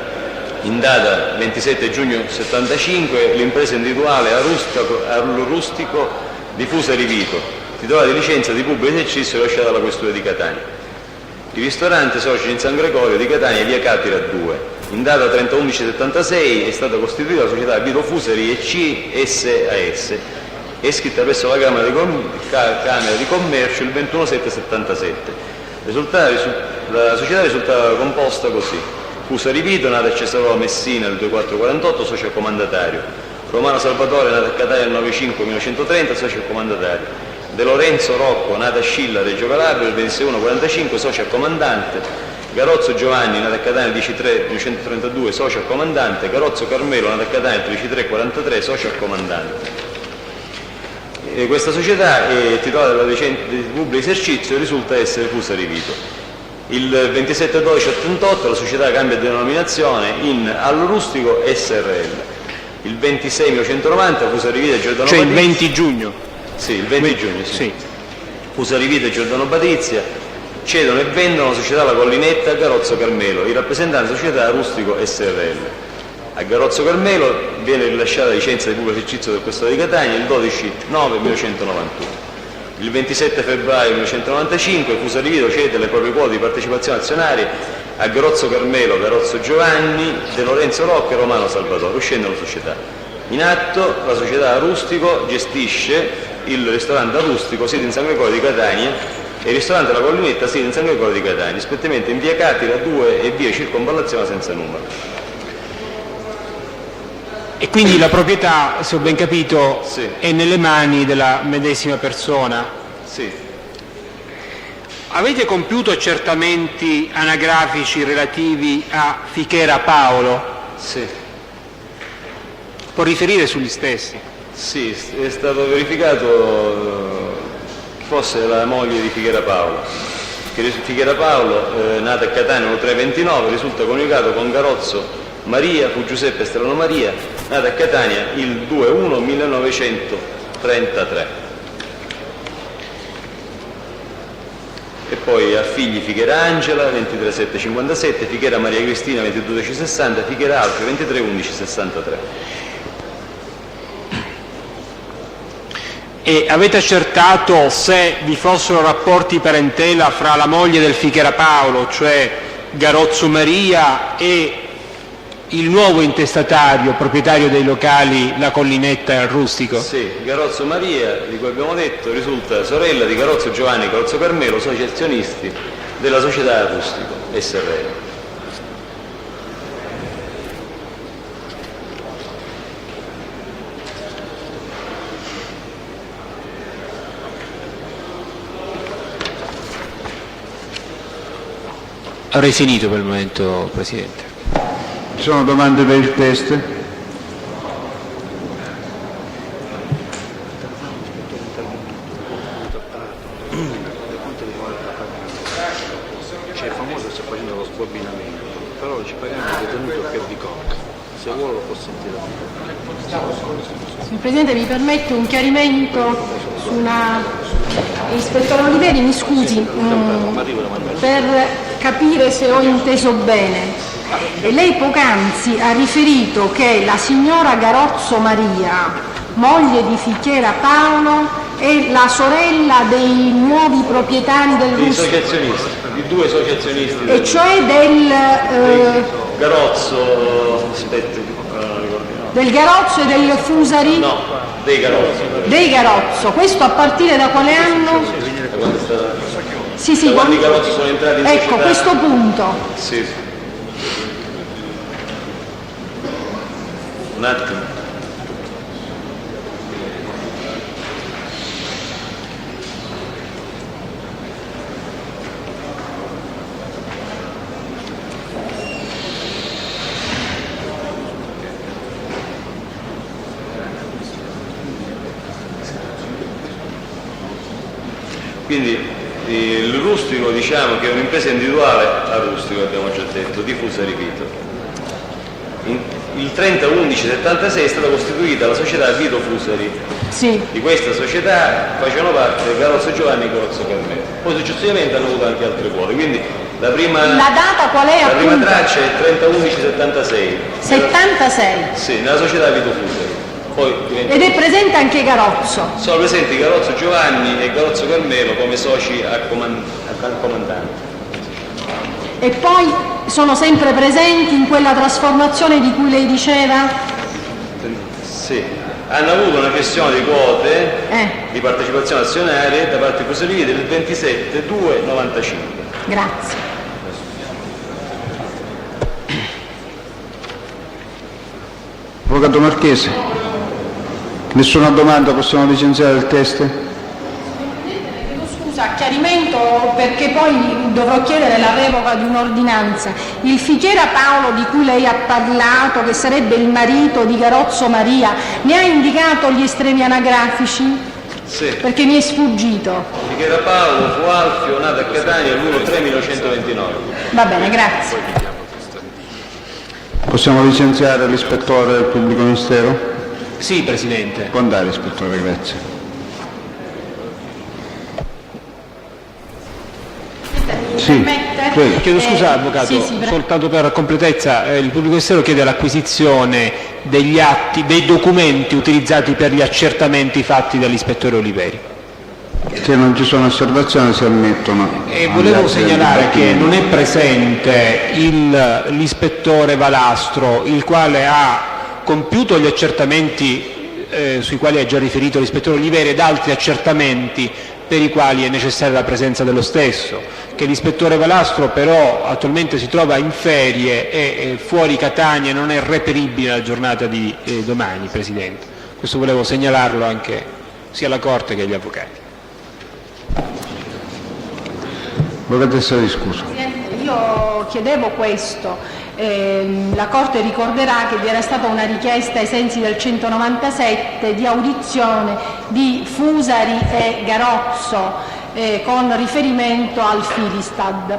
in data 27 giugno 75 l'impresa individuale al Rustico di Fusari Vito, titolare di licenza di pubblico esercizio lasciata dalla Questura di Catania. Il ristorante soci in San Gregorio di Catania, via Catira 2. In data 30/11/76 è stata costituita la società Vito Fusari EC SAS, è iscritta presso la Camera di Commercio il 21/7/77. La società risultava composta così: Fusari Vito, nata a Cesaro Messina il 2448, socio comandatario; Romano Salvatore, nata a Catania il 95/1930, socio comandatario; De Lorenzo Rocco, nata a Scilla, Reggio Calabria, il 21/45, socio comandante; Garozzo Giovanni, nato a Catania il 13/3/1932, socio comandante; Garozzo Carmelo, nato a Catania il 13/3/43, socio comandante. Questa società è titolare della licenza di pubblico esercizio e risulta essere Fusari Vito. Il 27/12/88 la società cambia denominazione in Al Rustico SRL. Il 26/1990 Fusari Vito e Giordano Cioè Patrizia. il 20 giugno? Sì, il 20 giugno, sì. Sì. Fusari Vito e Giordano Patrizia cedono e vendono la società La Collinetta a Garozzo Carmelo, il rappresentante della società Rustico SRL. A Garozzo Carmelo viene rilasciata la licenza di pubblico esercizio del Questore di Catania il 12/9/1991. Il 27 febbraio 1995 Fusari Vito cede le proprie quote di partecipazione azionaria a Garozzo Carmelo, Garozzo Giovanni, De Lorenzo Rocca e Romano Salvatore, uscendo dalla società. In atto la società Rustico gestisce il ristorante Rustico, sito in San Gregorio di Catania, e il ristorante La Collinetta, sito in San Gregorio di Catania, rispettivamente in via Catira 2 e via Circonvallazione senza numero. E quindi la proprietà, se ho ben capito, Sì. è nelle mani della medesima persona? Sì. Avete compiuto accertamenti anagrafici relativi a Fichera Paolo? Sì. Può riferire sugli stessi? Sì, è stato verificato che fosse la moglie di Fichera Paolo. Fichera Paolo, nata a Catania l'3/29, risulta coniugato con Garozzo Maria fu Giuseppe Strano Maria, nato a Catania il 2/1/1933. E poi ha figli Fichera Angela, 23/7/57, Fichera Maria Cristina, 22/10/60, Fichera Alfio, 23/11/63. E avete accertato se vi fossero rapporti parentela fra la moglie del Fichera Paolo, cioè Garozzo Maria, e il nuovo intestatario, proprietario dei locali La Collinetta e al Rustico? Sì, Garozzo Maria, di cui abbiamo detto, risulta sorella di Garozzo Giovanni e Garozzo Carmelo, soci azionisti della società al Rustico SRL. Avrei finito per il momento, Presidente. Ci sono domande per il test? C'è famoso sta facendo lo sbobinamento, però ci paghiamo il detenuto che di Koch. Se vuole lo può sentire. Signor Presidente, mi permette un chiarimento su una... Ispettore Oliveri, mi scusi, per capire se ho inteso bene. Lei poc'anzi ha riferito che la signora Garozzo Maria, moglie di Fichera Paolo, è la sorella dei nuovi proprietari del Rustico. Di due soci azionisti. E cioè del... Garozzo, aspetti, non ricordo. Del Garozzo e del Fusari? No, dei Garozzo. Dei Garozzo. Questo a partire da quale anno? Da quando è stata... Sì, sì, da quando i Garozzo sono entrati in ecco, società. questo punto. Sì. Un attimo. Quindi il Rustico, diciamo che è un'impresa individuale a Rustico, abbiamo già detto, diffusa, ripeto. Il 30/11/76 è stata costituita la società Vito Fusari. Sì. Di questa società facevano parte Garozzo Giovanni e Garozzo Carmelo. Poi successivamente hanno avuto anche altre quote. Quindi la prima data qual è? La prima traccia è 30/11/76. 76. Sì, nella società Vito Fusari. Poi Ed è presente anche Garozzo. sono presenti Garozzo Giovanni e Garozzo Carmelo come soci accomandanti. E poi sono sempre presenti in quella trasformazione di cui lei diceva? Sì, hanno avuto una cessione di quote di partecipazione azionaria da parte di Fusari del 27/2/95. Grazie. Avvocato Marchese, nessuna domanda, possiamo licenziare il test? Scusa, chiarimento perché poi dovrò chiedere la revoca di un'ordinanza. Il Fichera Paolo di cui lei ha parlato, che sarebbe il marito di Garozzo Maria, ne ha indicato gli estremi anagrafici? Sì. Perché mi è sfuggito. Fichera Paolo fu Alfio, nato a Catania l'1/3/1929. Va bene, grazie. Possiamo licenziare l'ispettore del pubblico ministero? Sì, Presidente. Può andare, ispettore, grazie. Sì, prego. Chiedo scusa, Avvocato, sì, soltanto per completezza, il pubblico ministero chiede l'acquisizione degli atti, dei documenti utilizzati per gli accertamenti fatti dall'ispettore Oliveri. Se non ci sono osservazioni si ammettono. E volevo segnalare che non è presente l'ispettore Valastro, il quale ha compiuto gli accertamenti sui quali ha già riferito l'ispettore Oliveri ed altri accertamenti per i quali è necessaria la presenza dello stesso, che l'ispettore Valastro però attualmente si trova in ferie e fuori Catania, non è reperibile la giornata di domani, Presidente. Questo volevo segnalarlo anche sia alla Corte che agli avvocati. Avvocatessa, scusa. Io chiedevo questo. La Corte ricorderà che vi era stata una richiesta ai sensi del 197 di audizione di Fusari e Garozzo con riferimento al Filistad.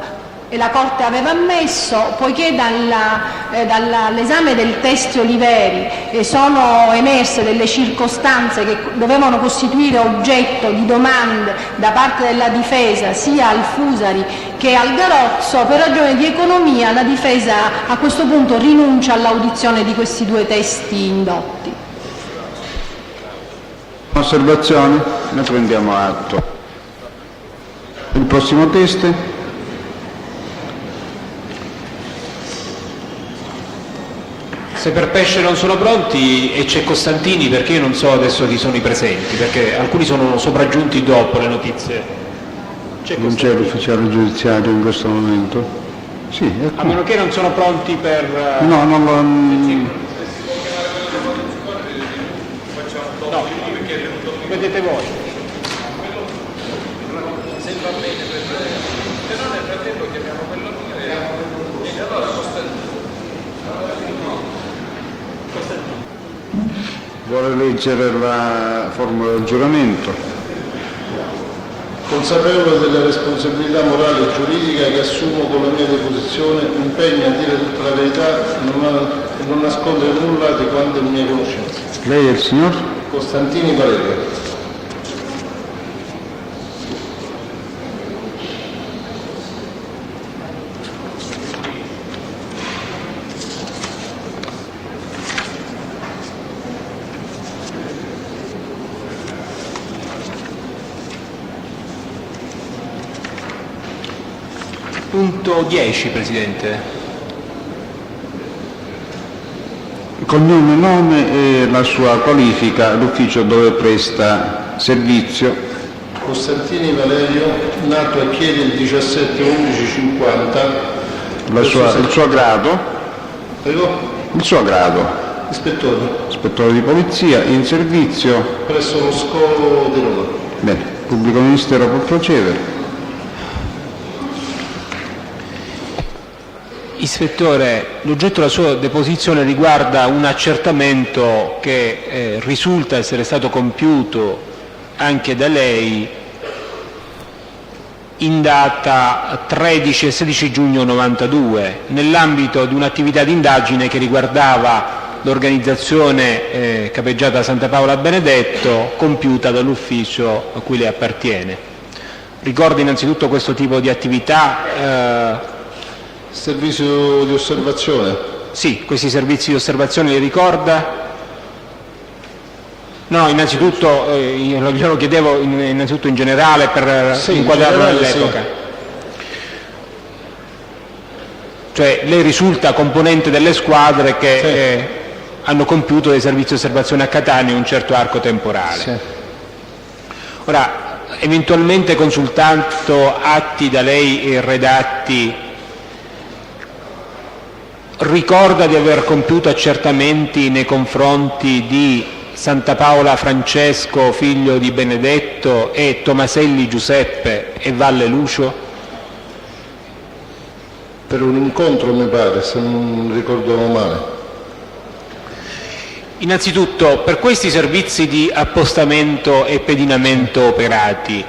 e la Corte aveva ammesso, poiché dall'esame del test Oliveri sono emerse delle circostanze che dovevano costituire oggetto di domande da parte della difesa sia al Fusari che al Garozzo, per ragioni di economia la difesa a questo punto rinuncia all'audizione di questi due testi indotti. Osservazioni? Ne prendiamo atto. Il prossimo test? Se per pesce non sono pronti e c'è Costantini, perché io non so adesso chi sono i presenti, perché alcuni sono sopraggiunti dopo le notizie. Non c'è l'ufficiale giudiziario in questo momento? Sì, è a meno che non sono pronti per... No, non lo... No, vedete voi. Se va bene, se no nel frattempo chiamiamo quello e allora Vuole leggere la formula del giuramento? Consapevole delle responsabilità morali e giuridiche che assumo con la mia deposizione, mi impegno a dire tutta la verità e non nascondere nulla di quanto è mia conoscenza. Lei è il signor? Costantini Valerio. Punto 10, Presidente. Cognome, nome e la sua qualifica, l'ufficio dove presta servizio. Costantini Valerio, nato a Chieri il 17/11/50. Il suo grado? Prego? Il suo grado? Ispettore. Ispettore di polizia, in servizio? Presso lo scolo di Roma. Bene, pubblico ministero può procedere. Ispettore, l'oggetto della sua deposizione riguarda un accertamento che risulta essere stato compiuto anche da lei in data 13 e 16 giugno 92 nell'ambito di un'attività di indagine che riguardava l'organizzazione capeggiata da Santa Paola Benedetto compiuta dall'ufficio a cui le appartiene. Ricorda innanzitutto questo tipo di attività? Servizio di osservazione? Sì, questi servizi di osservazione li ricorda? No, innanzitutto, glielo chiedevo innanzitutto in generale per inquadrarlo nell'epoca. Sì. Cioè, lei risulta componente delle squadre che hanno compiuto dei servizi di osservazione a Catania in un certo arco temporale. Sì. Ora, eventualmente consultando atti da lei redatti, ricorda di aver compiuto accertamenti nei confronti di Santa Paola Francesco, figlio di Benedetto, e Tomaselli Giuseppe e Valle Lucio? Per un incontro mi pare, se non ricordo male. Innanzitutto, per questi servizi di appostamento e pedinamento operati,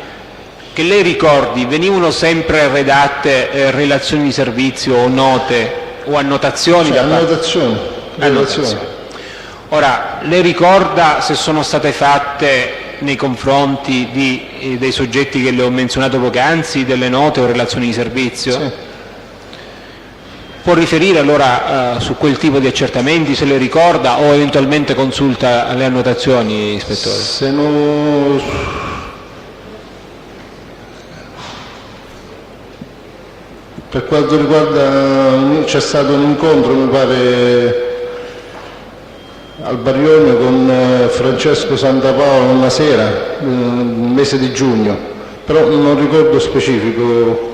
che lei ricordi, venivano sempre redatte relazioni di servizio o note o annotazioni? Annotazioni. Ora, lei ricorda se sono state fatte nei confronti dei soggetti che le ho menzionato poc'anzi delle note o relazioni di servizio? Sì. Può riferire allora su quel tipo di accertamenti, se le ricorda, o eventualmente consulta le annotazioni, ispettore? Se no... Per quanto riguarda, c'è stato un incontro, mi pare, al Barione con Francesco Santapaolo una sera, nel mese di giugno, però non ricordo specifico.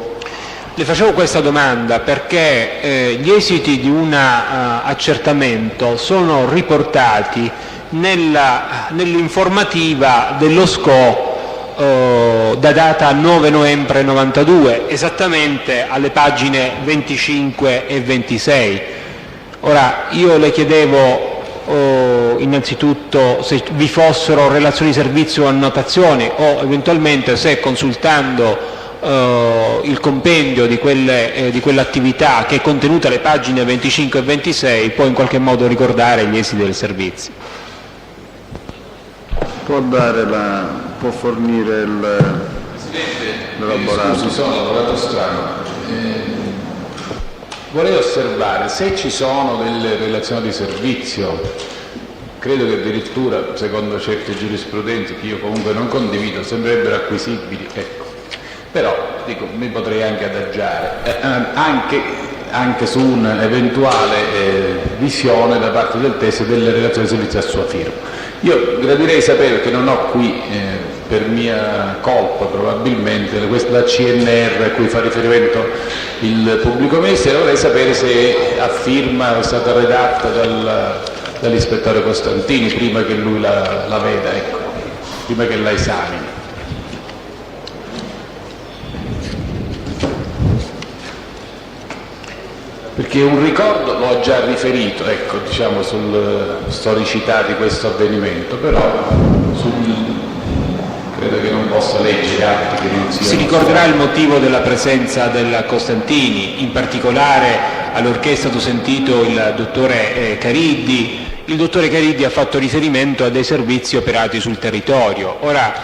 Le facevo questa domanda perché gli esiti di un accertamento sono riportati nell'informativa dello SCO da data 9 novembre 92, esattamente alle pagine 25 e 26. Ora, io le chiedevo innanzitutto se vi fossero relazioni di servizio o annotazioni, o eventualmente se consultando il compendio di quell'attività che è contenuta alle pagine 25 e 26 può in qualche modo ricordare gli esiti del servizio. Può fornire l'elaborato. Scusi, sono lavorato strano. Vorrei osservare se ci sono delle relazioni di servizio, credo che addirittura, secondo certe giurisprudenze che io comunque non condivido, sembrerebbero acquisibili, ecco. Però dico, mi potrei anche adagiare, anche su un'eventuale visione da parte del testo delle relazioni di servizio a sua firma. Io gradirei sapere, perché non ho qui per mia colpa probabilmente la CNR a cui fa riferimento il pubblico ministero, vorrei sapere se a firma è stata redatta dall'ispettore Costantini prima che lui la veda, ecco, prima che la esamini. Perché un ricordo l'ho già riferito, ecco, diciamo, sulla storicità di questo avvenimento, però credo che non possa leggere atti che non siano... Si ricorderà il motivo della presenza del Costantini, in particolare allorché è stato sentito il dottore Cariddi. Il dottore Cariddi ha fatto riferimento a dei servizi operati sul territorio. Ora,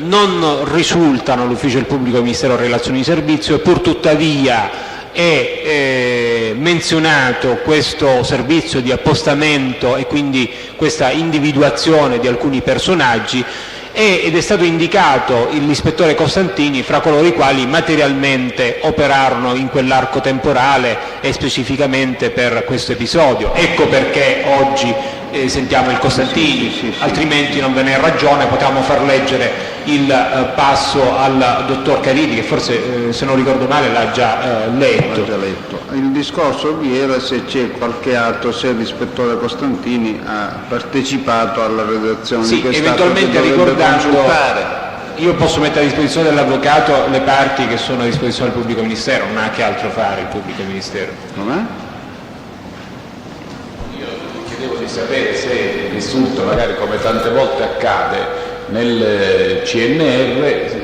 non risultano all'ufficio del pubblico ministero relazioni di servizio, e pur tuttavia è menzionato questo servizio di appostamento e quindi questa individuazione di alcuni personaggi, ed è stato indicato l'ispettore Costantini fra coloro i quali materialmente operarono in quell'arco temporale e specificamente per questo episodio. Ecco perché oggi sentiamo il Costantini, altrimenti non ve ne è ragione, potevamo far leggere il passo al dottor Cariddi, che forse, se non ricordo male, l'ha già letto. Il discorso qui era se c'è qualche altro, se l'ispettore Costantini ha partecipato alla redazione di quest'atto, eventualmente ricordando, io posso mettere a disposizione dell'avvocato le parti che sono a disposizione del pubblico ministero, non ha che altro fare il pubblico ministero. Io chiedevo di sapere se risulta, magari come tante volte accade nel CNR,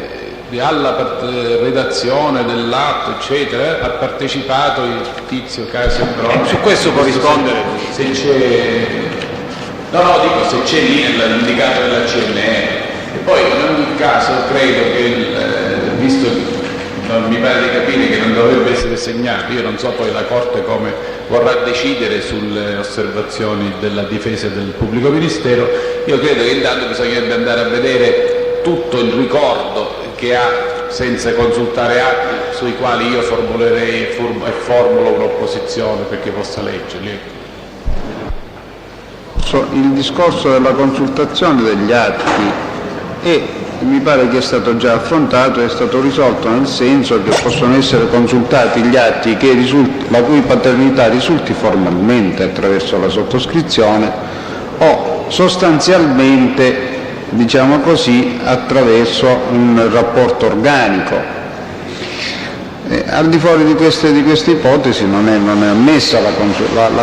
alla redazione dell'atto eccetera ha partecipato il tizio Casio Broni. Su questo può rispondere se c'è, dico se c'è lì nell'indicato della CNR. E poi in ogni caso credo che visto mi pare di capire che non dovrebbe essere segnato, io non so poi la Corte come vorrà decidere sulle osservazioni della difesa del pubblico ministero, io credo che intanto bisognerebbe andare a vedere tutto il ricordo che ha, senza consultare atti sui quali io formulerei e formulo un'opposizione perché possa leggerli. Il discorso della consultazione degli atti mi pare che è stato già affrontato, è stato risolto nel senso che possono essere consultati gli atti la cui paternità risulti formalmente attraverso la sottoscrizione o sostanzialmente, diciamo così, attraverso un rapporto organico. Al di fuori di queste ipotesi non è ammessa la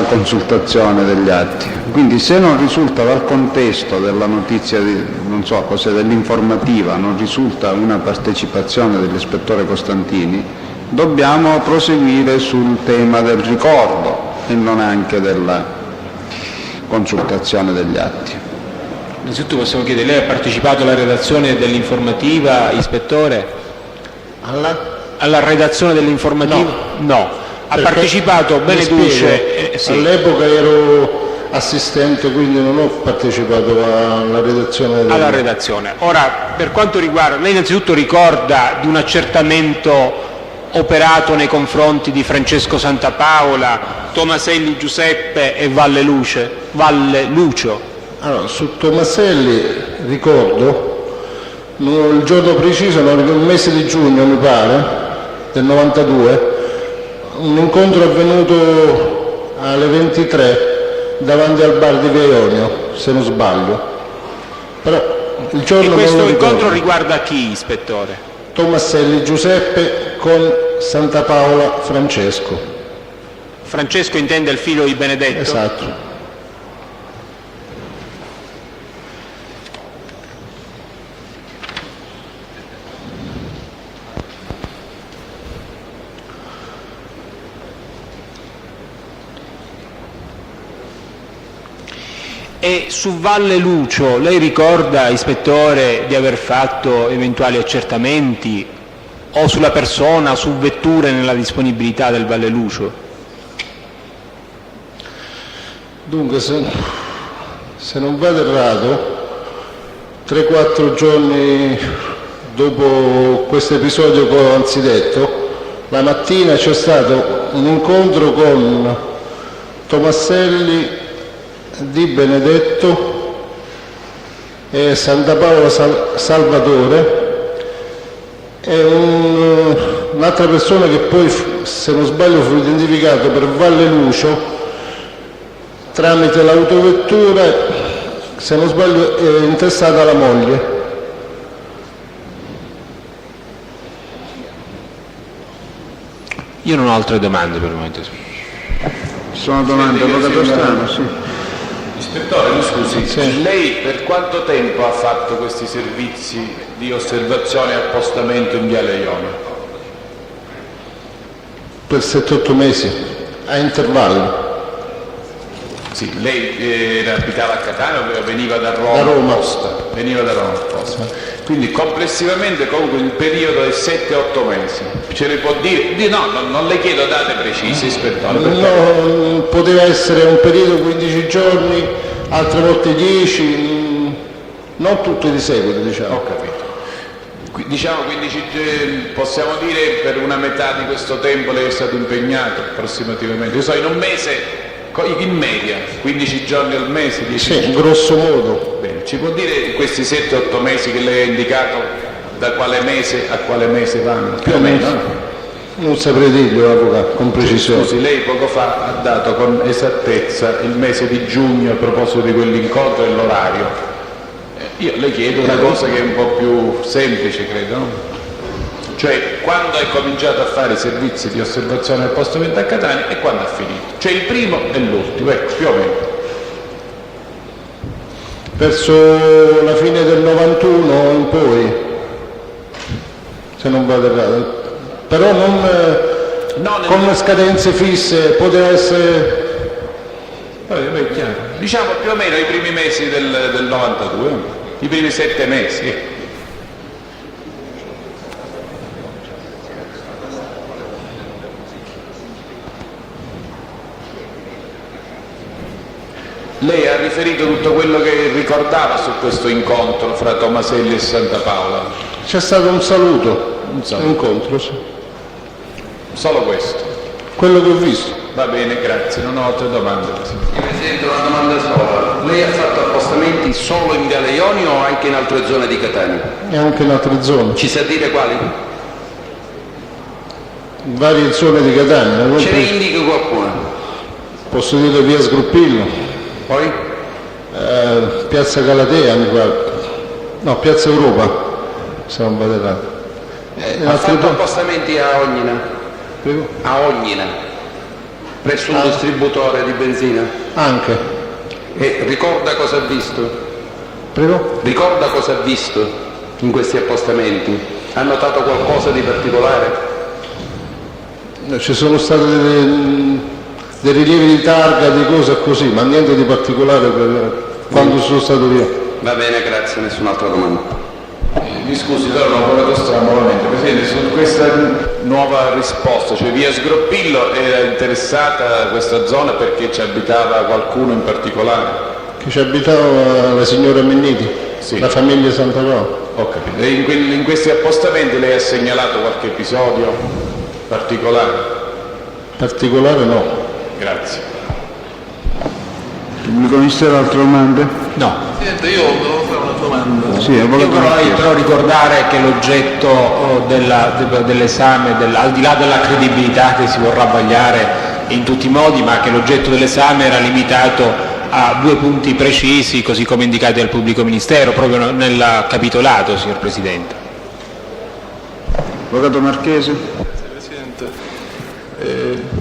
consultazione degli atti. Quindi se non risulta dal contesto della notizia, non so cos'è, dell'informativa, non risulta una partecipazione dell'ispettore Costantini, dobbiamo proseguire sul tema del ricordo e non anche della consultazione degli atti. Innanzitutto possiamo chiedere, lei ha partecipato alla redazione dell'informativa, ispettore? Alla redazione dell'informativa? No. Ha partecipato, Beneduce? Sì. All'epoca ero assistente, quindi non ho partecipato alla redazione. Alla redazione. Ora, per quanto riguarda, lei innanzitutto ricorda di un accertamento operato nei confronti di Francesco Santapaola, Tomaselli Giuseppe e Valle Lucio? Allora, su Tomaselli ricordo, il giorno preciso, il mese di giugno mi pare, del 92, un incontro avvenuto alle 23 davanti al bar di Via Ionio, se non sbaglio. Però il giorno. E questo incontro riguarda chi, ispettore? Tomaselli Giuseppe con Santapaola Francesco. Francesco intende il figlio di Benedetto? Esatto. E su Valle Lucio lei ricorda, ispettore, di aver fatto eventuali accertamenti o sulla persona, su vetture nella disponibilità del Valle Lucio? Dunque, se non vado errato, 3-4 giorni dopo questo episodio che ho anzidetto, la mattina c'è stato un incontro con Tomaselli, Di Benedetto e Santa Paola Salvatore e un'altra persona che poi, se non sbaglio, fu identificato per Valle Lucio tramite l'autovettura, se non sbaglio è intestata alla moglie. Io non ho altre domande per il momento. Sono domande avvocato Strano, sì. Ispettore, mi scusi, Sì. lei per quanto tempo ha fatto questi servizi di osservazione e appostamento in Viale Ionio? Per 7-8 mesi, a intervalli. Sì, lei abitava a Catania o veniva da Roma? Da Roma. Apposta? Veniva da Roma apposta. Quindi complessivamente comunque il periodo è 7-8 mesi. Ce ne può dire? No, non le chiedo date precise, ispettore. No, poteva essere un periodo 15 giorni, altre volte 10, non tutto di seguito, diciamo. Ho capito. Diciamo 15, possiamo dire per una metà di questo tempo lei è stato impegnato approssimativamente. Io so, in un mese, in media, 15 giorni al mese, 10 Sì, grosso modo. Bene, ci può dire questi 7-8 mesi che lei ha indicato da quale mese a quale mese vanno? Più o meno? Non saprei dirlo, avvocato, con precisione. Scusi, lei poco fa ha dato con esattezza il mese di giugno a proposito di quell'incontro e l'orario. Io le chiedo una cosa che è un po' più semplice, credo, no? Cioè, quando hai cominciato a fare i servizi di osservazione e appostamento a Catania e quando ha finito? Cioè il primo e l'ultimo, ecco, più o meno. Verso la fine del 91 in poi, se non vado errato. Però non con scadenze fisse, poteva essere... Beh, chiaro. Diciamo più o meno i primi mesi del 92, i primi 7 mesi. Lei ha riferito tutto quello che ricordava su questo incontro fra Tomaselli e Santa Paola? C'è stato un saluto, un incontro, sì. Solo questo? Quello che ho visto. Va bene, grazie, non ho altre domande. Presidente, una domanda sola. Lei ha fatto appostamenti solo in Viale Ionio o anche in altre zone di Catania? E anche in altre zone. Ci sa dire quali? In varie zone di Catania. Ce ne indica qualcuna? Posso dire via Sgruppillo. Poi? Piazza Galatea, mi pare. No, Piazza Europa, se non vado errato. Ha fatto appostamenti a Ognina? Prego? A Ognina, presso un distributore di benzina? Anche. E ricorda cosa ha visto? Prego? Ricorda cosa ha visto in questi appostamenti? Ha notato qualcosa di particolare? Ci sono stati dei rilievi di targa, di cose così, ma niente di particolare quando sono stato via. Va bene, grazie, nessun'altra domanda. Mi scusi, però l'ho voleto stranamente. Presidente, su questa nuova risposta, cioè via Sgroppillo, era interessata questa zona perché ci abitava qualcuno in particolare? Che ci abitava la signora Menniti, Sì. la famiglia Santa Paola. Ho capito. E in questi appostamenti lei ha segnalato qualche episodio particolare? Particolare no. Grazie. Pubblico Ministero, altre domande? No. Presidente, io volevo fare una domanda. Sì, Io avvocato vorrei Marchesi. però ricordare che l'oggetto dell'esame, al di là della credibilità che si vorrà vagliare in tutti i modi, ma che l'oggetto dell'esame era limitato a 2 punti precisi, così come indicati dal Pubblico Ministero, proprio nel capitolato, signor Presidente. Avvocato Marchesi. Presidente,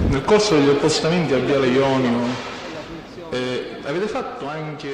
nel corso degli appostamenti a Viale Ionio avete fatto anche